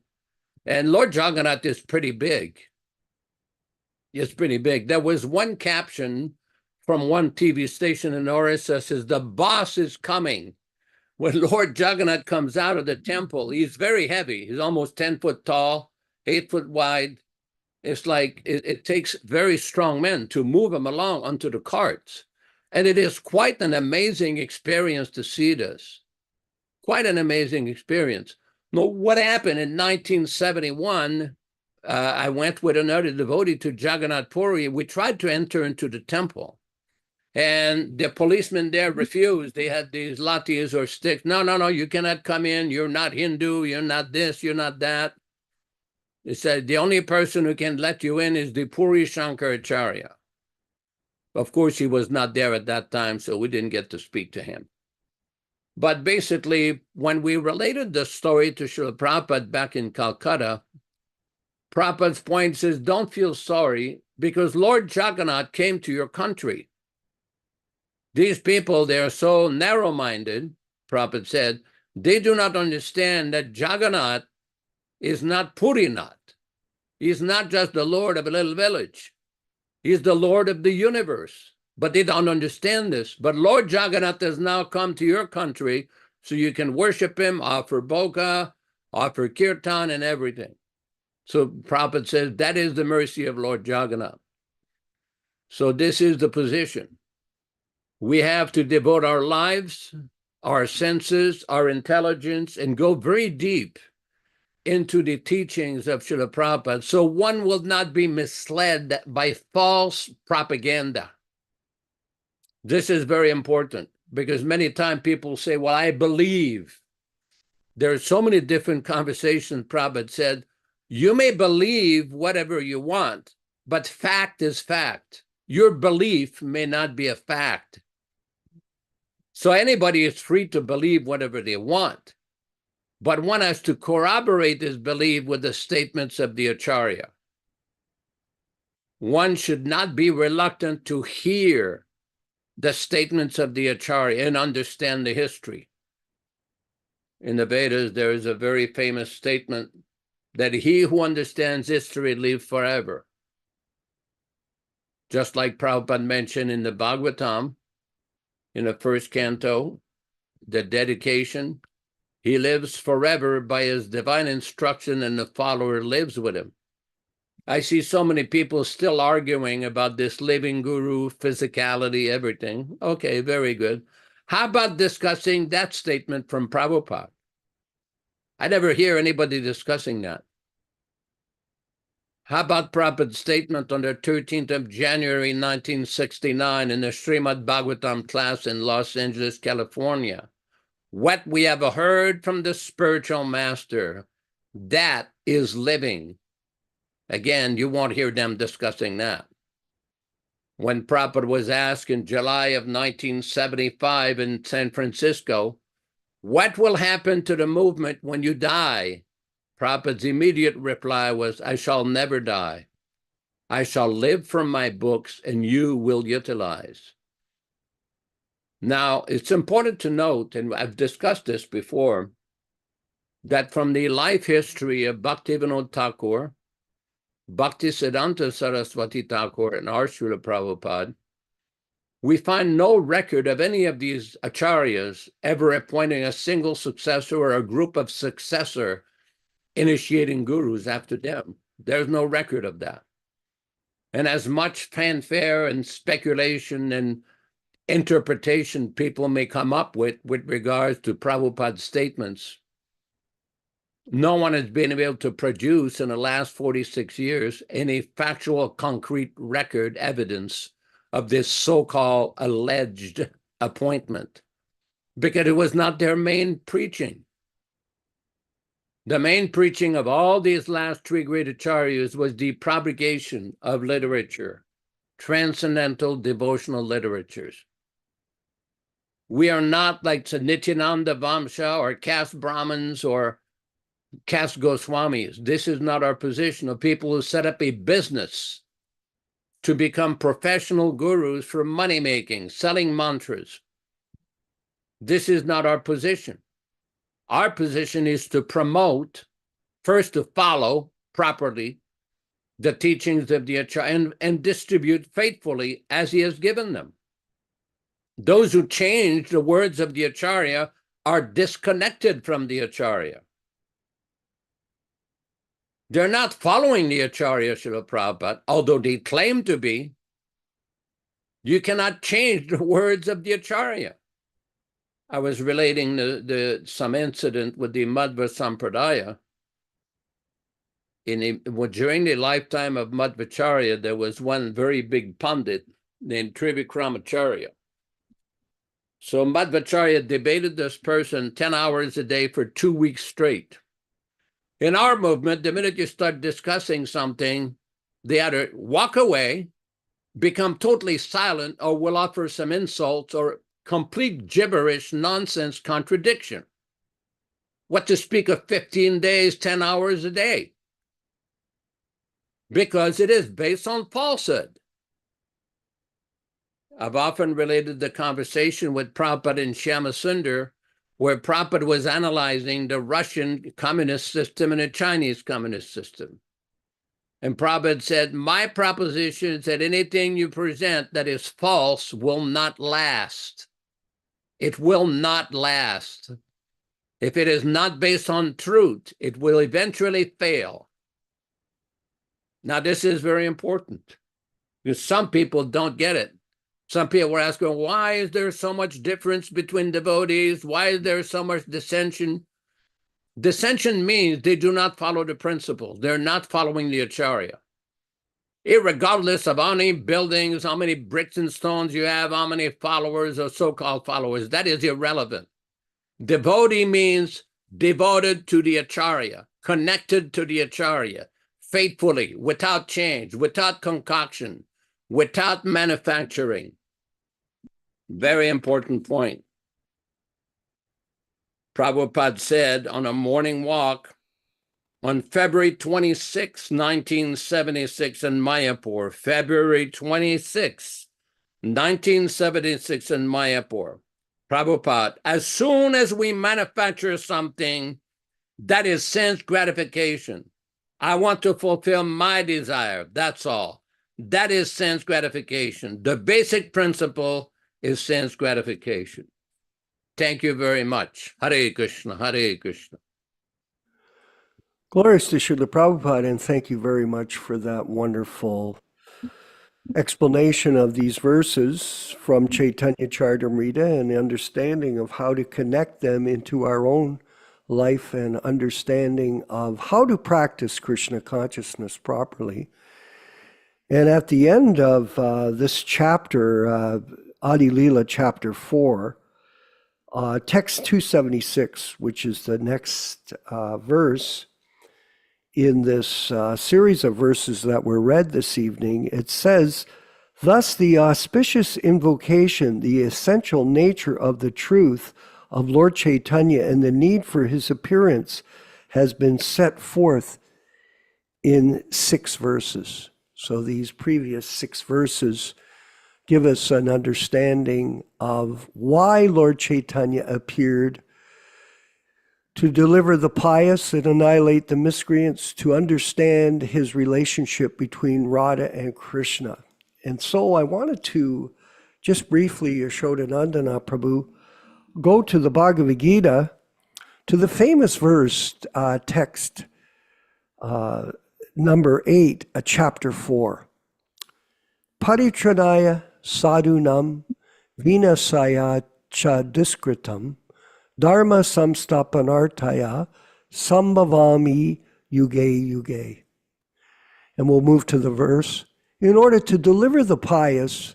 And Lord Jagannath is pretty big. It's pretty big. There was one caption from one TV station in Orissa says, the boss is coming. When Lord Jagannath comes out of the temple, he's very heavy. He's almost 10 foot tall, 8 foot wide. It's like it takes very strong men to move him along onto the carts. And it is quite an amazing experience to see this. Quite an amazing experience. Now, what happened in 1971, I went with another devotee to Jagannath Puri. We tried to enter into the temple. And the policemen there refused. They had these lathis or sticks. No, you cannot come in. You're not Hindu. You're not this. You're not that. They said the only person who can let you in is the Puri Shankaracharya. Of course, he was not there at that time, so we didn't get to speak to him. But basically, when we related the story to Srila Prabhupada back in Calcutta, Prabhupada's point is, don't feel sorry, because Lord Jagannath came to your country. These people, they are so narrow-minded, Prabhupada said, they do not understand that Jagannath is not Purinath. He's not just the Lord of a little village. He's the Lord of the universe. But they don't understand this. But Lord Jagannath has now come to your country so you can worship him, offer bhoga, offer kirtan and everything. So Prabhupada says that is the mercy of Lord Jagannath. So this is the position. We have to devote our lives, our senses, our intelligence, and go very deep into the teachings of Srila Prabhupada, so one will not be misled by false propaganda. This is very important, because many times people say, well, I believe. There are so many different conversations. Prabhupada said, you may believe whatever you want, but fact is fact. Your belief may not be a fact. So anybody is free to believe whatever they want, but one has to corroborate his belief with the statements of the Acharya. One should not be reluctant to hear the statements of the Acharya and understand the history. In the Vedas, there is a very famous statement that he who understands history lives forever. just like Prabhupada mentioned in the Bhagavatam, in the first canto, the dedication. He lives forever by his divine instruction, and the follower lives with him. I see so many people still arguing about this living guru, physicality, everything. Okay, very good. How about discussing that statement from Prabhupada? I never hear anybody discussing that. How about Prabhupada's statement on the 13th of January, 1969 in the Srimad Bhagavatam class in Los Angeles, California? What we have heard from the spiritual master, that is living. Again, you won't hear them discussing that. When Prabhupada was asked in July of 1975 in San Francisco, what will happen to the movement when you die? Prabhupada's immediate reply was, I shall never die. I shall live from my books and you will utilize. Now, it's important to note, and I've discussed this before, that from the life history of Bhaktivinoda Thakur, Bhaktisiddhanta Saraswati Thakur, and our Srila Prabhupada, we find no record of any of these acharyas ever appointing a single successor or a group of successor initiating gurus after them. There's no record of that. And as much fanfare and speculation and interpretation people may come up with regards to Prabhupada's statements, no one has been able to produce in the last 46 years any factual, concrete record evidence of this so-called alleged appointment, because it was not their main preaching. The main preaching of all these last three great acharyas was the propagation of literature, transcendental devotional literatures. We are not like Nityananda Vamsha or caste Brahmins or caste Goswamis. This is not our position of people who set up a business to become professional gurus for money-making, selling mantras. This is not our position. Our position is to promote, first to follow properly the teachings of the Acharya and distribute faithfully as he has given them. Those who change the words of the Acharya are disconnected from the Acharya. They're not following the Acharya Srila Prabhupada, although they claim to be. You cannot change the words of the Acharya. I was relating some incident with the Madhva Sampradaya. During the lifetime of Madhvacharya, there was one very big Pandit named Trivikramacharya. So Madhvacharya debated this person 10 hours a day for 2 weeks straight. In our movement, the minute you start discussing something, they either walk away, become totally silent, or will offer some insults or complete gibberish, nonsense, contradiction. What to speak of 15 days, 10 hours a day? Because it is based on falsehood. I've often related the conversation with Prabhupada and Shyamasundar, where Prabhupada was analyzing the Russian communist system and the Chinese communist system. And Prabhupada said, my proposition is that anything you present that is false will not last. It will not last. If it is not based on truth, it will eventually fail. Now, this is very important, because some people don't get it. Some people were asking, why is there so much difference between devotees? Why is there so much dissension? Dissension means they do not follow the principles. They're not following the Acharya. Irregardless of how many buildings, how many bricks and stones you have, how many followers or so-called followers, that is irrelevant. Devotee means devoted to the Acharya, connected to the Acharya, faithfully, without change, without concoction, without manufacturing. Very important point. Prabhupada said on a morning walk on February 26, 1976 in Mayapur, February 26, 1976 in Mayapur, Prabhupada, as soon as we manufacture something that is sense gratification, I want to fulfill my desire, that's all. That is sense gratification. The basic principle is sense gratification. Thank you very much. Hare Krishna, Hare Krishna.
Glorious to Srila Prabhupada, and thank you very much for that wonderful explanation of these verses from Caitanya Charitamrita and the understanding of how to connect them into our own life and understanding of how to practice Krishna consciousness properly. And at the end of this chapter, Adi Leela chapter 4, text 276, which is the next verse in this series of verses that were read this evening, it says, "Thus the auspicious invocation, the essential nature of the truth of Lord Caitanya and the need for his appearance has been set forth in 6 verses." So these previous 6 verses give us an understanding of why Lord Caitanya appeared to deliver the pious and annihilate the miscreants, to understand his relationship between Radha and Krishna. And so I wanted to just briefly, Yashodanandana Prabhu, go to the Bhagavad Gita, to the famous verse, text number 8, chapter 4. Paritranaya sadhunam vinasaya cha diskritam dharma samstapanartaya sambhavami yuge yuge. And we'll move to the verse. In order to deliver the pious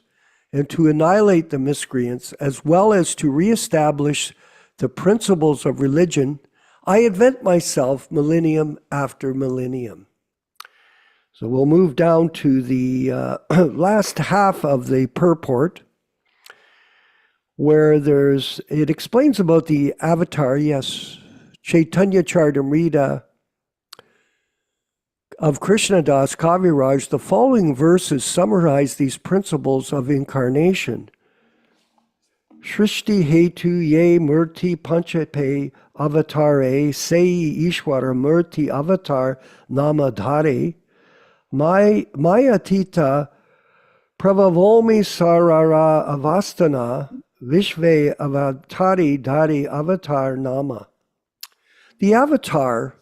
and to annihilate the miscreants, as well as to reestablish the principles of religion, I invent myself millennium after millennium. So we'll move down to the last half of the purport, where it explains about the avatar, yes, Caitanya Charitamrita of Krishnadas Kaviraj. The following verses summarize these principles of incarnation. Shrishti hetu ye murti panchape avatare sei ishwara murti avatar namadhare mayatita pravavomi sarara avastana Vishve Avatari Dari Avatar Nama. The avatar,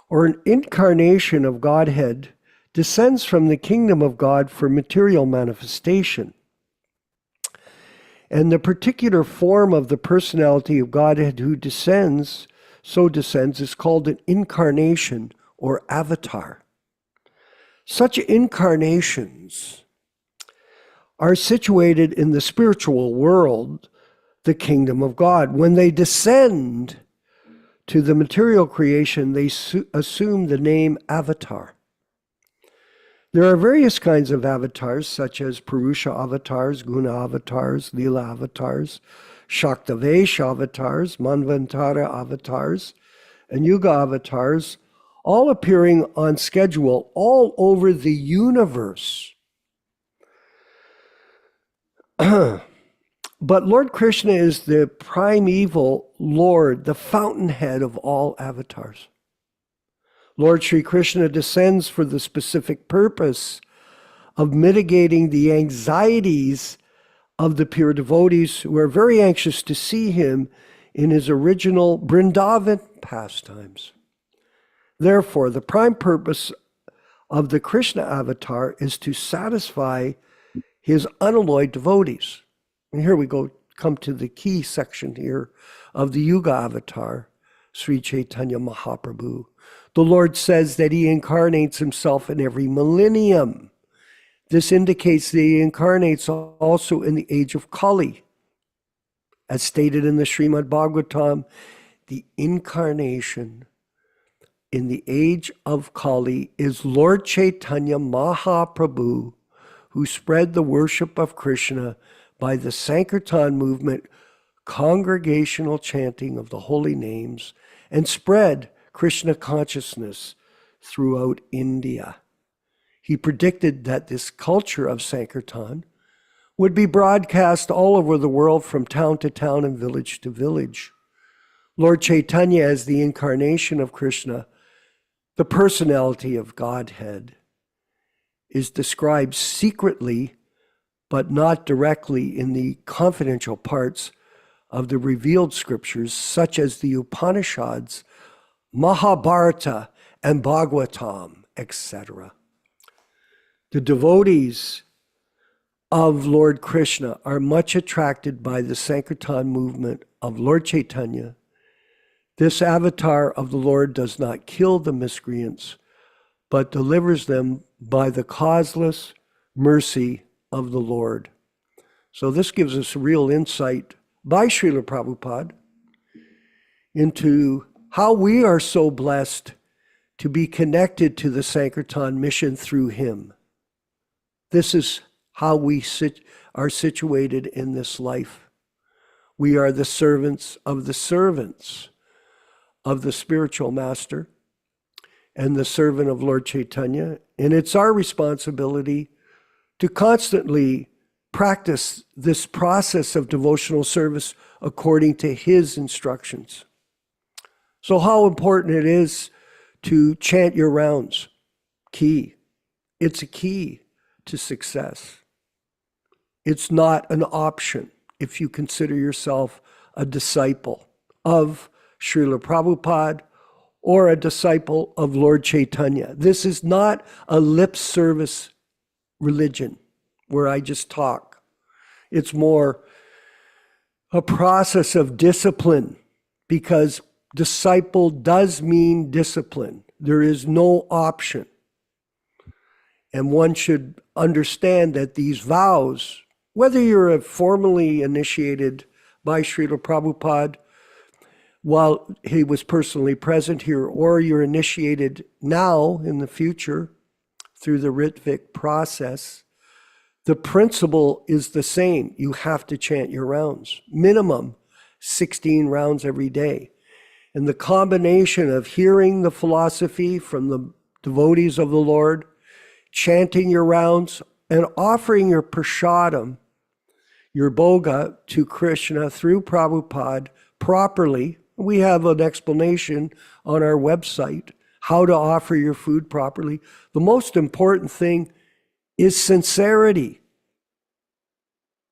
or an incarnation of Godhead, descends from the kingdom of God for material manifestation. And the particular form of the personality of Godhead who descends, is called an incarnation or avatar. Such incarnations are situated in the spiritual world, the kingdom of God. When they descend to the material creation, they assume the name avatar. There are various kinds of avatars, such as Purusha avatars, Guna avatars, Lila avatars, Shaktavesha avatars, Manvantara avatars, and Yuga avatars, all appearing on schedule all over the universe. But Lord Krishna is the primeval Lord, the fountainhead of all avatars. Lord Sri Krishna descends for the specific purpose of mitigating the anxieties of the pure devotees who are very anxious to see him in his original Vrindavan pastimes. Therefore, the prime purpose of the Krishna avatar is to satisfy his unalloyed devotees. And here we come to the key section here of the Yuga avatar, Sri Caitanya Mahaprabhu. The Lord says that he incarnates himself in every millennium. This indicates that he incarnates also in the age of Kali. As stated in the Srimad Bhagavatam, the incarnation in the age of Kali is Lord Caitanya Mahaprabhu, who spread the worship of Krishna by the Sankirtan movement, congregational chanting of the holy names, and spread Krishna consciousness throughout India. He predicted that this culture of Sankirtan would be broadcast all over the world from town to town and village to village. Lord Caitanya, as the incarnation of Krishna, the personality of Godhead, is described secretly, but not directly in the confidential parts of the revealed scriptures, such as the Upanishads, Mahabharata, and Bhagavatam, etc. The devotees of Lord Krishna are much attracted by the Sankirtan movement of Lord Caitanya. This avatar of the Lord does not kill the miscreants, but delivers them by the causeless mercy of the Lord. So this gives us real insight by Srila Prabhupada into how we are so blessed to be connected to the Sankirtan mission through him. This is how we are situated in this life. We are the servants of the spiritual master and the servant of Lord Caitanya. And it's our responsibility to constantly practice this process of devotional service according to his instructions. So how important it is to chant your rounds. Key. It's a key to success. It's not an option if you consider yourself a disciple of Srila Prabhupada or a disciple of Lord Caitanya. This is not a lip service religion where I just talk. It's more a process of discipline, because disciple does mean discipline. There is no option. And one should understand that these vows, whether you're formally initiated by Srila Prabhupada while he was personally present here, or you're initiated now in the future through the Ritvik process, the principle is the same. You have to chant your rounds, minimum 16 rounds every day. And the combination of hearing the philosophy from the devotees of the Lord, chanting your rounds, and offering your prasadam, your bhoga, to Krishna through Prabhupada properly. We have an explanation on our website how to offer your food properly. The most important thing is sincerity.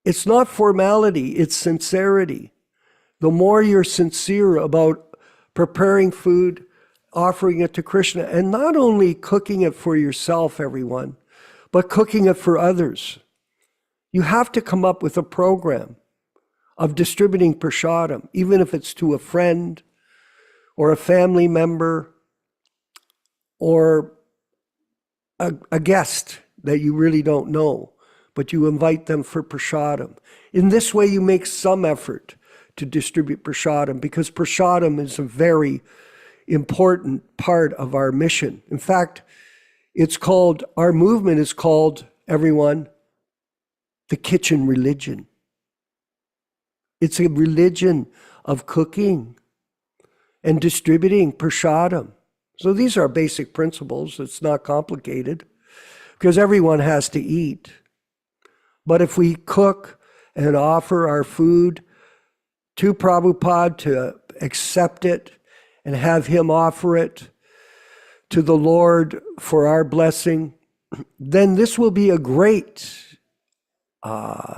It's not formality, it's sincerity. The more you're sincere about preparing food, offering it to Krishna, and not only cooking it for yourself, everyone, but cooking it for others. You have to come up with a program of distributing prasadam, even if it's to a friend or a family member or a guest that you really don't know, but you invite them for prasadam. In this way, you make some effort to distribute prasadam, because prasadam is a very important part of our mission. In fact, our movement is called, everyone, the kitchen religion. It's a religion of cooking and distributing prasadam. So these are basic principles. It's not complicated, because everyone has to eat. But if we cook and offer our food to Prabhupada to accept it and have him offer it to the Lord for our blessing, then this will be a great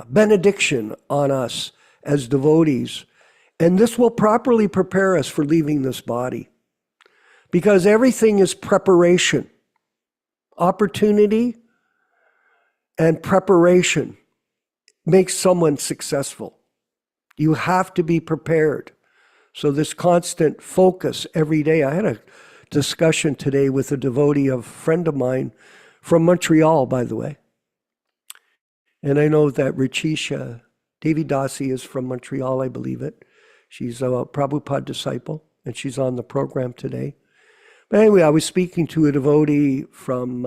benediction on us as devotees. And this will properly prepare us for leaving this body, because everything is preparation. Opportunity and preparation makes someone successful. You have to be prepared. So this constant focus every day. I had a discussion today with a devotee, a friend of mine from Montreal, by the way. And I know that Richisha Devi Dasi is from Montreal, I believe it. She's a Prabhupada disciple, and she's on the program today. But anyway, I was speaking to a devotee from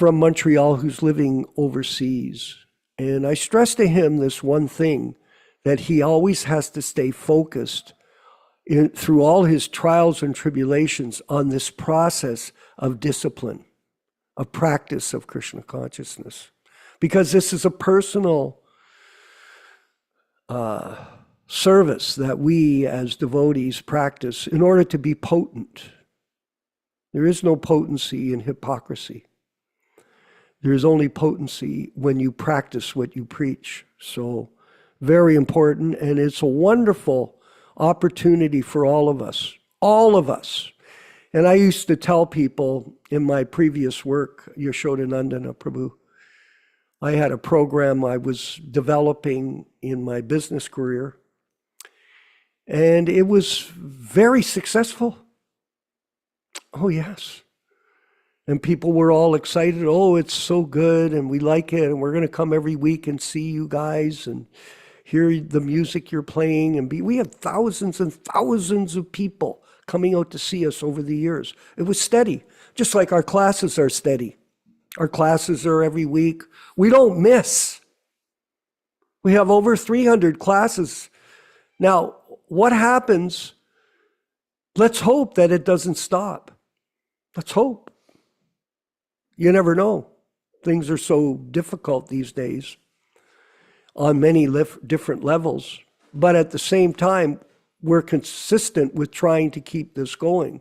Montreal who's living overseas. And I stressed to him this one thing, that he always has to stay focused through all his trials and tribulations on this process of discipline, of practice of Krishna consciousness. Because this is a personal service that we as devotees practice in order to be potent There is no potency in hypocrisy. There is only potency when you practice what you preach. So very important, and it's a wonderful opportunity for all of us. All of us. And I used to tell people in my previous work, Yashodanandana Prabhu, I had a program I was developing in my business career, and it was very successful. Oh, yes. And people were all excited. Oh, it's so good, and we like it, and we're going to come every week and see you guys and hear the music you're playing. And we had thousands and thousands of people coming out to see us over the years. It was steady, just like our classes are steady. Our classes are every week. We don't miss. We have over 300 classes. Now, what happens? Let's hope that it doesn't stop. Let's hope. You never know. Things are so difficult these days on many different levels. But at the same time, we're consistent with trying to keep this going.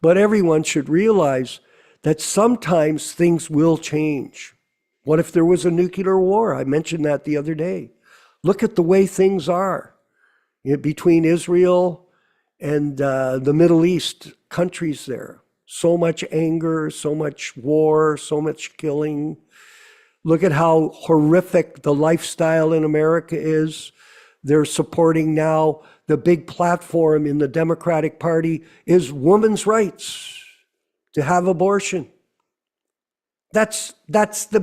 But everyone should realize that sometimes things will change. What if there was a nuclear war? I mentioned that the other day. Look at the way things are between Israel and the Middle East countries there. So much anger, so much war, so much killing. Look at how horrific the lifestyle in America is. They're supporting now the big platform in the Democratic Party is women's rights to have abortion. That's the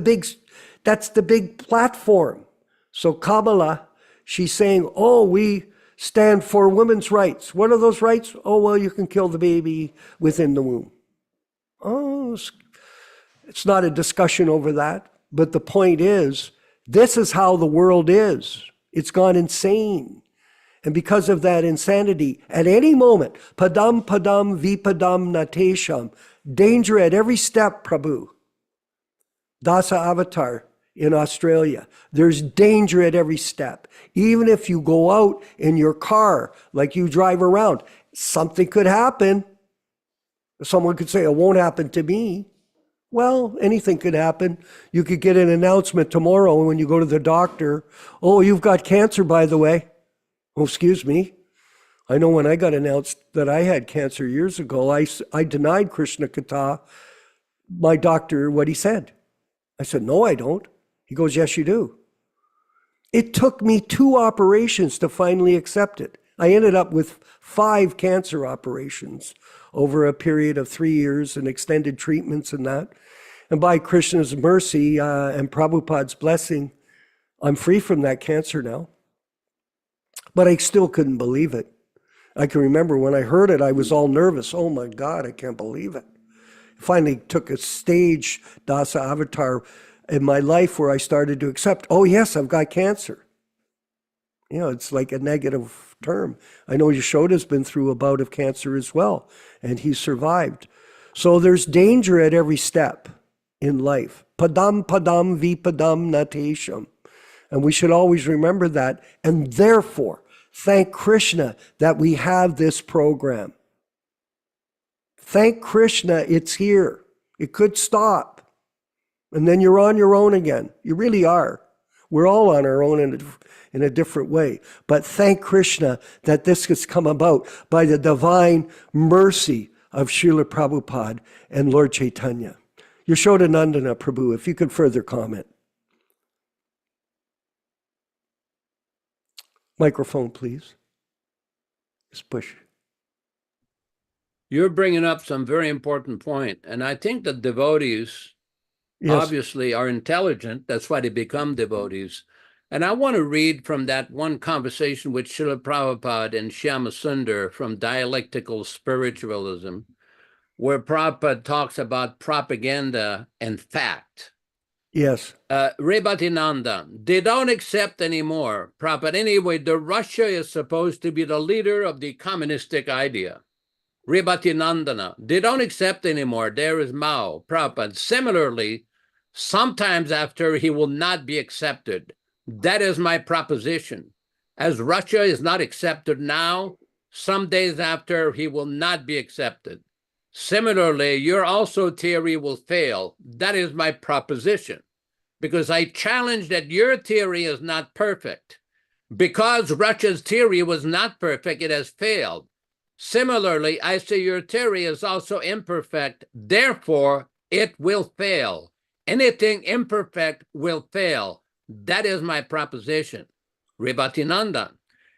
big platform. So Kamala, she's saying, oh, we stand for women's rights. What are those rights? Oh, well, you can kill the baby within the womb. Oh, it's not a discussion over that. But the point is, this is how the world is. It's gone insane. And because of that insanity, at any moment, padam padam vipadam natesham, danger at every step, Prabhu. Dasa Avatar in Australia. There's danger at every step. Even if you go out in your car, like you drive around, something could happen. Someone could say, it won't happen to me. Well, anything could happen. You could get an announcement tomorrow when you go to the doctor. Oh, you've got cancer, by the way. Oh, excuse me. I know when I got announced that I had cancer years ago, I denied Krishna Katha, my doctor, what he said. I said, no, I don't. He goes, yes, you do. It took me 2 operations to finally accept it. I ended up with 5 cancer operations over a period of 3 years and extended treatments and that. And by Krishna's mercy and Prabhupada's blessing, I'm free from that cancer now. But I still couldn't believe it. I can remember when I heard it, I was all nervous. Oh my God, I can't believe it. Finally took a stage, Dasa Avatar, in my life where I started to accept, oh yes, I've got cancer. You know, it's like a negative term. I know Yashoda's been through a bout of cancer as well, and he survived. So there's danger at every step in life. Padam padam vipadam natesham. And we should always remember that. And therefore, thank Krishna that we have this program. Thank Krishna it's here. It could stop. And then you're on your own again. You really are. We're all on our own in a different way. But thank Krishna that this has come about by the divine mercy of Srila Prabhupada and Lord Caitanya. Yashodanandana Prabhu, if you could further comment. Microphone, please. Just push.
You're bringing up some very important point, and I think that devotees obviously are intelligent. That's why they become devotees. And I want to read from that one conversation with Srila Prabhupada and Shyama Sundar from Dialectical Spiritualism, where Prabhupada talks about propaganda and fact.
Yes.
Rebhatinandan, they don't accept anymore, Prabhupada. Anyway, the Russia is supposed to be the leader of the communistic idea. Rebhatinandana, they don't accept anymore. There is Mao, Prabhupada. Similarly, sometimes after he will not be accepted. That is my proposition. As Russia is not accepted now, some days after he will not be accepted. Similarly, your also theory will fail. That is my proposition, because I challenge that your theory is not perfect. Because Russia's theory was not perfect, it has failed. Similarly, I say your theory is also imperfect, therefore it will fail. Anything imperfect will fail. That is my proposition. Ribatinanda.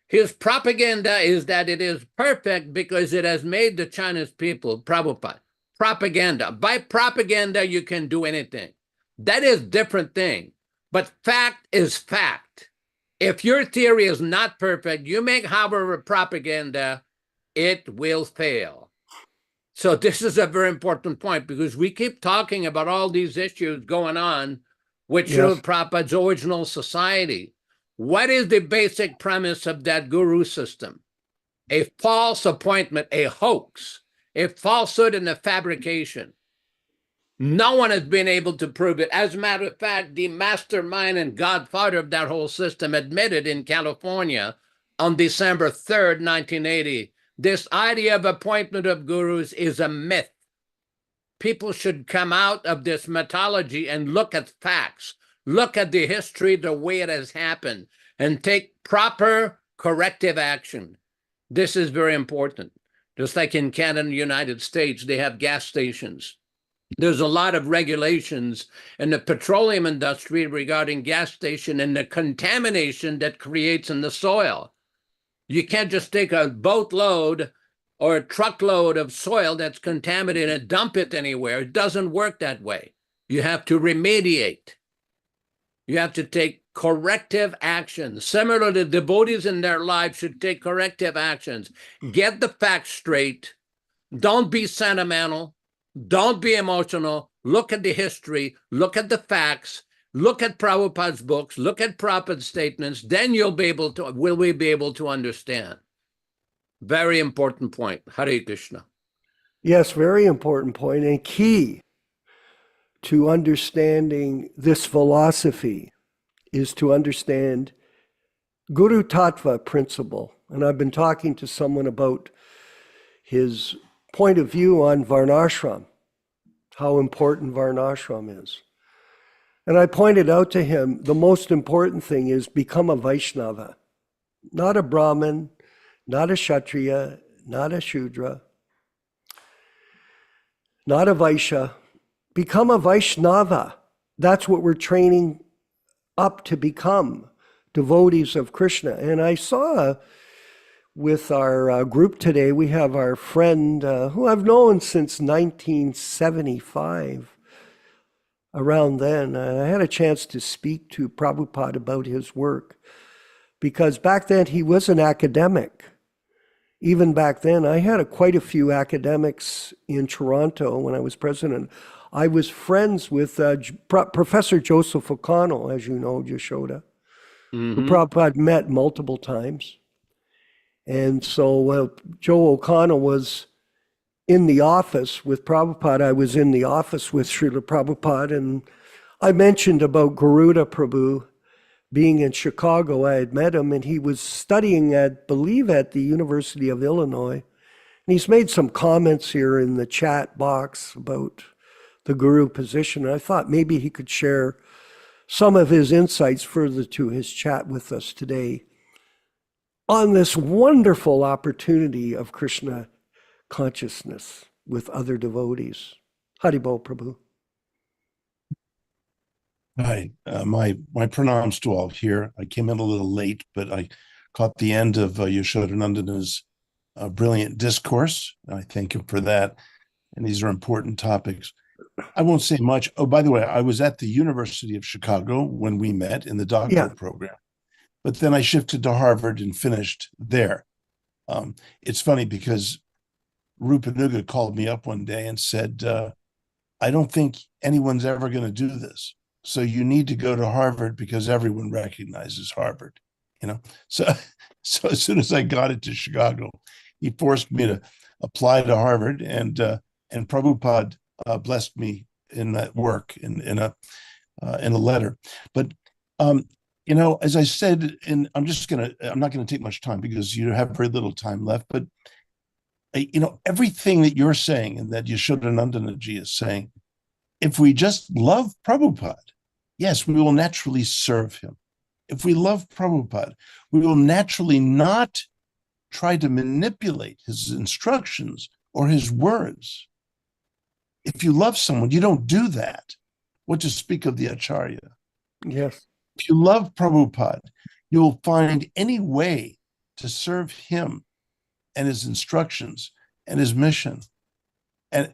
His propaganda is that it is perfect because it has made the Chinese people, Prabhupada, propaganda. By propaganda, you can do anything. That is a different thing. But fact is fact. If your theory is not perfect, you make however propaganda, it will fail. So this is a very important point, because we keep talking about all these issues going on with
Yes.
Srila Prabhupada's original society. What is the basic premise of that guru system? A false appointment, a hoax, a falsehood and a fabrication. No one has been able to prove it. As a matter of fact, the mastermind and godfather of that whole system admitted in California on December 3rd, 1980, this idea of appointment of gurus is a myth. People should come out of this mythology and look at facts, look at the history, the way it has happened, and take proper corrective action. This is very important. Just like in Canada and the United States, they have gas stations. There's a lot of regulations in the petroleum industry regarding gas station and the contamination that creates in the soil. You can't just take a boatload or a truckload of soil that's contaminated and dump it anywhere. It doesn't work that way. You have to remediate. You have to take corrective actions. Similarly, devotees in their lives should take corrective actions. Get the facts straight. Don't be sentimental. Don't be emotional. Look at the history. Look at the facts. Look at Prabhupada's books. Look at Prabhupada's statements. Then will we be able to understand. Very important point. Hare Krishna.
Yes, very important point and key to understanding this philosophy is to understand Guru Tattva principle. And I've been talking to someone about his point of view on Varnashram, how important Varnashram is. And I pointed out to him the most important thing is become a Vaishnava, not a Brahmin, not a Kshatriya, not a Shudra, not a Vaishya. Become a Vaishnava. That's what we're training up to become, devotees of Krishna. And I saw with our group today, we have our friend who I've known since 1975. Around then, I had a chance to speak to Prabhupada about his work, because back then he was an academic. Even back then, I had quite a few academics in Toronto when I was president. I was friends with Professor Joseph O'Connell, as you know, Yashoda, who Prabhupada met multiple times. And so Joe O'Connell was in the office with Prabhupada. I was in the office with Srila Prabhupada, and I mentioned about Garuda Prabhu being in Chicago. I had met him, and he was studying at the University of Illinois. And he's made some comments here in the chat box about the guru position. I thought maybe he could share some of his insights further to his chat with us today on this wonderful opportunity of Krishna consciousness with other devotees. Haribol Prabhu.
Hi, my pranams to all here. I came in a little late, but I caught the end of Yashodanandana's brilliant discourse. I thank him for that. And these are important topics. I won't say much. Oh, by the way, I was at the University of Chicago when we met in the doctoral program, but then I shifted to Harvard and finished there. It's funny because Rupanuga called me up one day and said, I don't think anyone's ever going to do this. So you need to go to Harvard because everyone recognizes Harvard, So as soon as I got into Chicago, he forced me to apply to Harvard, and Prabhupada blessed me in that work in a letter. But as I said, and I'm not going to take much time because you have very little time left. But everything that you're saying and that Yashodanandanaji is saying, if we just love Prabhupada, yes, we will naturally serve him. If we love Prabhupada, we will naturally not try to manipulate his instructions or his words. If you love someone, you don't do that. What to speak of the Acharya?
Yes.
If you love Prabhupada, you will find any way to serve him and his instructions and his mission. And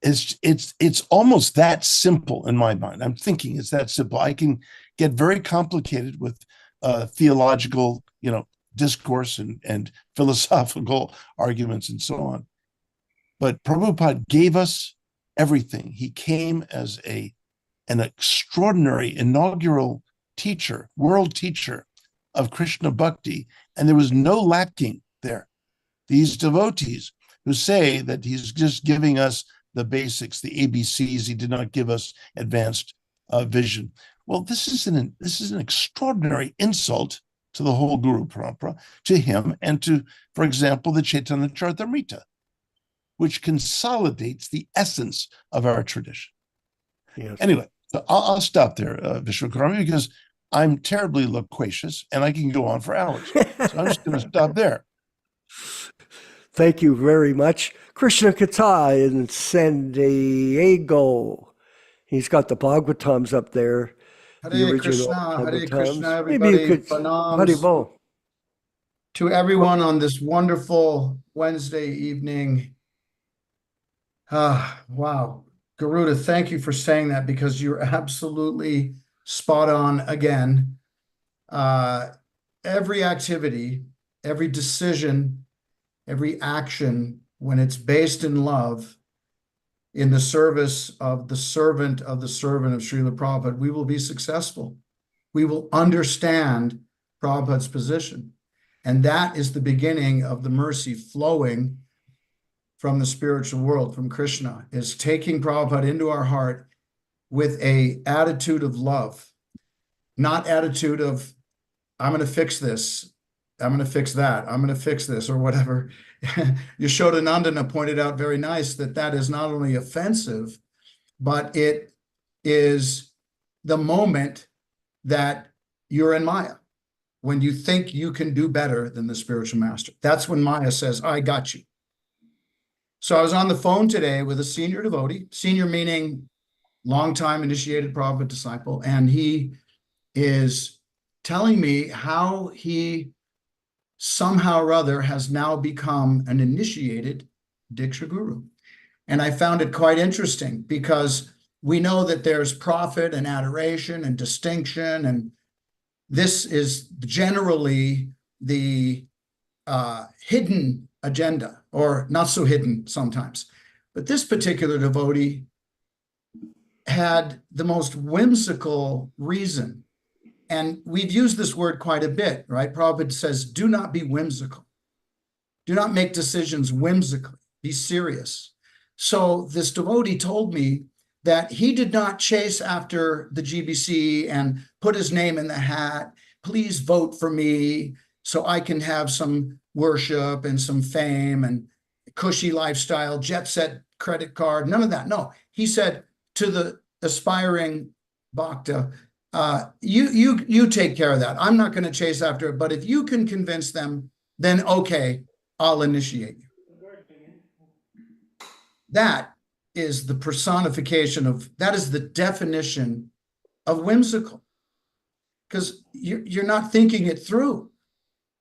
it's almost that simple in my mind. I'm thinking it's that simple. I can get very complicated with theological, discourse and philosophical arguments and so on. But Prabhupada gave us everything. He came as an extraordinary inaugural teacher, world teacher of Krishna Bhakti, and there was no lacking there. These devotees who say that he's just giving us the basics, the ABCs, he did not give us advanced vision. Well, this is an extraordinary insult to the whole Guru Parampara, to him, and to, for example, the Chaitanya Charitamrita, which consolidates the essence of our tradition.
Yes.
Anyway, so I'll stop there, Vishwakarma, because I'm terribly loquacious and I can go on for hours. So I'm just going to stop there.
Thank you very much. Krishna Kata in San Diego. He's got the Bhagavatams up there. The
Hare
original
Krishna, Hare
Bhagavatams.
Krishna,
Maybe you
everybody.
could,
Pranams
Haribol.
to everyone on this wonderful Wednesday evening. Wow. Garuda, thank you for saying that, because you're absolutely spot on again. Every activity, every decision, every action, when it's based in love, in the service of the servant of Srila Prabhupada, we will be successful. We will understand Prabhupada's position. And that is the beginning of the mercy flowing from the spiritual world, from Krishna, is taking Prabhupada into our heart with an attitude of love, not attitude of, I'm going to fix this, I'm going to fix that, I'm going to fix this, or whatever. Yashodanandana pointed out very nice that is not only offensive, but it is the moment that you're in Maya, when you think you can do better than the spiritual master. That's when Maya says, I got you. So I was on the phone today with a senior devotee, senior meaning longtime initiated Prabhupada disciple, and he is telling me how he somehow or other has now become an initiated Diksha Guru. And I found it quite interesting, because we know that there's profit and adoration and distinction, and this is generally the hidden agenda, or not so hidden sometimes. But this particular devotee had the most whimsical reason. And we've used this word quite a bit, right? Prabhupada says, do not be whimsical. Do not make decisions whimsically. Be serious. So this devotee told me that he did not chase after the GBC and put his name in the hat. Please vote for me so I can have some worship and some fame and cushy lifestyle, jet set credit card, none of that. No, he said to the aspiring bhakta, you take care of that. I'm not going to chase after it, but if you can convince them, then okay, I'll initiate you. That is the personification of, that is the definition of whimsical, because you're not thinking it through.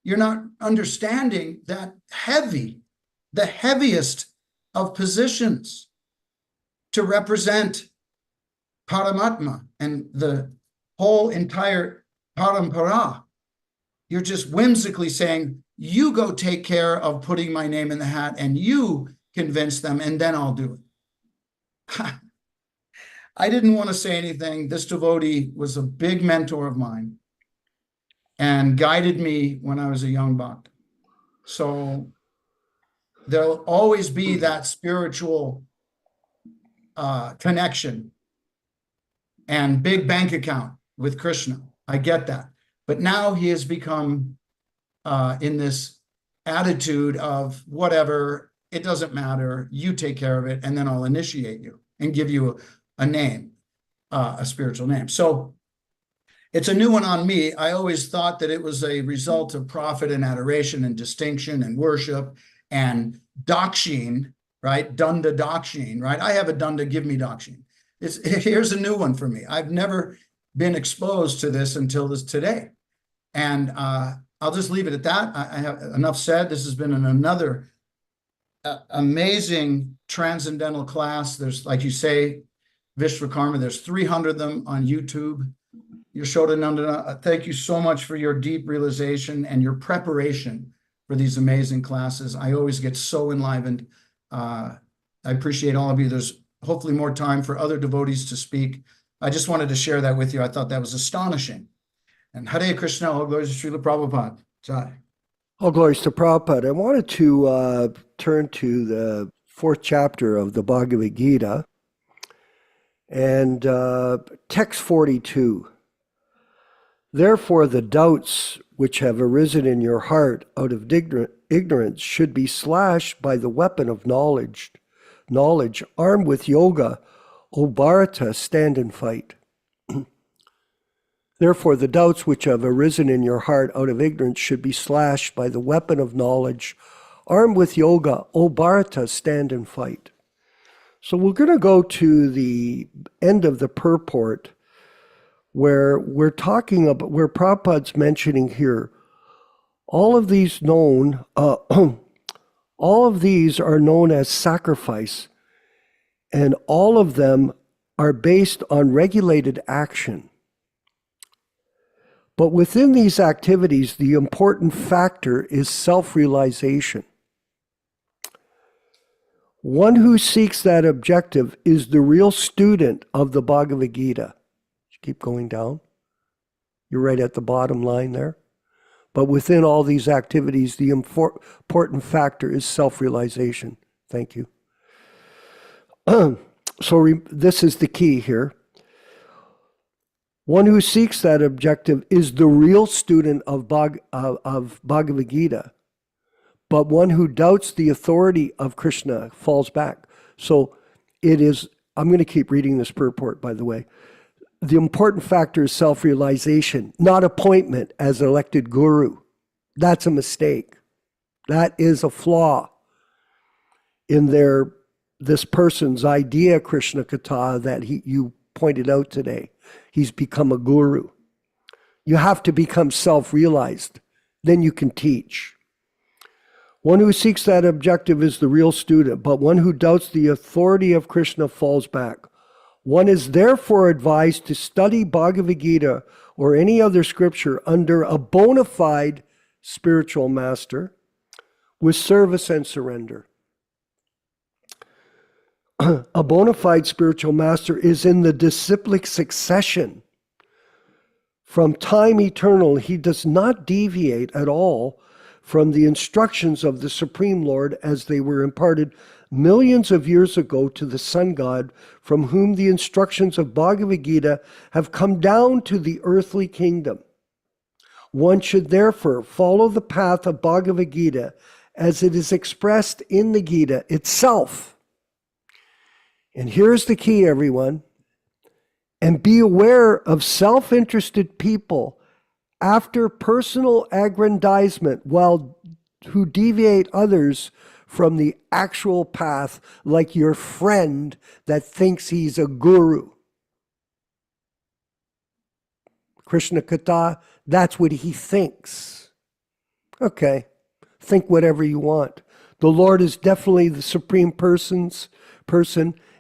You're not understanding that the heaviest of positions to represent Paramatma and the whole entire parampara. You're just whimsically saying, you go take care of putting my name in the hat and you convince them, and then I'll do it. I didn't want to say anything. This devotee was a big mentor of mine and guided me when I was a young bhakta. So there'll always be that spiritual connection and big bank account with Krishna. I get that. But now he has become in this attitude of whatever, it doesn't matter. You take care of it, and then I'll initiate you and give you a name, a spiritual name. So it's a new one on me. I always thought that it was a result of profit and adoration and distinction and worship and dakshin, right? Dunda dakshin, right? I have a dunda, give me dakshin. Here's a new one for me. I've never been exposed to this until today. And I'll just leave it at that. I have enough said. This has been another amazing transcendental class. There's, like you say, Vishwakarma, there's 300 of them on YouTube. Yashodanandana, thank you so much for your deep realization and your preparation for these amazing classes. I always get so enlivened. I appreciate all of you. There's hopefully more time for other devotees to speak. I just wanted to share that with you. I thought that was astonishing. And Hare Krishna, all glories to Srila Prabhupada. Jai.
All glories to Prabhupada. I wanted to turn to the 4th chapter of the Bhagavad Gita and text 42. Therefore, the doubts which have arisen in your heart out of ignorance should be slashed by the weapon of knowledge. Knowledge, armed with yoga, O Bharata, stand and fight. Therefore, the doubts which have arisen in your heart out of ignorance should be slashed by the weapon of knowledge. Armed with yoga, O Bharata, stand and fight. So we're going to go to the end of the purport where we're talking about, where Prabhupada's mentioning here, all of these all of these are known as sacrifice, and all of them are based on regulated action. But within these activities, the important factor is self-realization. One who seeks that objective is the real student of the Bhagavad Gita. Keep going down. You're right at the bottom line there. But within all these activities, the important factor is self-realization. Thank you. So this is the key here. One who seeks that objective is the real student of Bhagavad Gita. But one who doubts the authority of Krishna falls back. So it is, I'm going to keep reading this purport, by the way. The important factor is self-realization, not appointment as elected guru. That's a mistake. That is a flaw in this person's idea, Krishna Katha, that you pointed out today. He's become a guru. You have to become self-realized. Then you can teach. One who seeks that objective is the real student, but one who doubts the authority of Krishna falls back. One is therefore advised to study Bhagavad Gita or any other scripture under a bona fide spiritual master with service and surrender. A bona fide spiritual master is in the disciplic succession. From time eternal, he does not deviate at all from the instructions of the Supreme Lord as they were imparted millions of years ago to the sun god, from whom the instructions of Bhagavad Gita have come down to the earthly kingdom. One should therefore follow the path of Bhagavad Gita as it is expressed in the Gita itself. And here's the key, everyone. And be aware of self-interested people after personal aggrandizement who deviate others from the actual path, like your friend that thinks he's a guru. Krishna Katha, that's what he thinks. Okay, think whatever you want. The Lord is definitely the supreme person,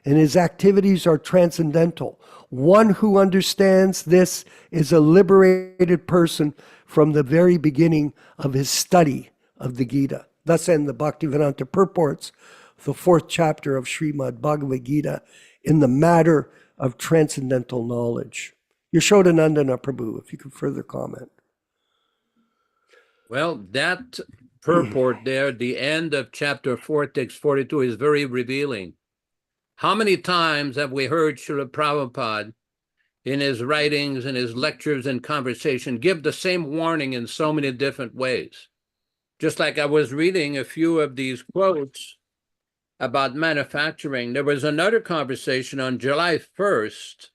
and his activities are transcendental. One who understands this is a liberated person from the very beginning of his study of the Gita. Thus end the Bhaktivedanta purports, the 4th chapter of Srimad Bhagavad Gita, in the matter of transcendental knowledge. Yashodanandana Prabhu, if you could further comment.
Well, that purport there, the end of chapter 4, text 42, is very revealing. How many times have we heard Srila Prabhupada in his writings, in his lectures and conversation give the same warning in so many different ways? Just like I was reading a few of these quotes about manufacturing. There was another conversation on July 1st,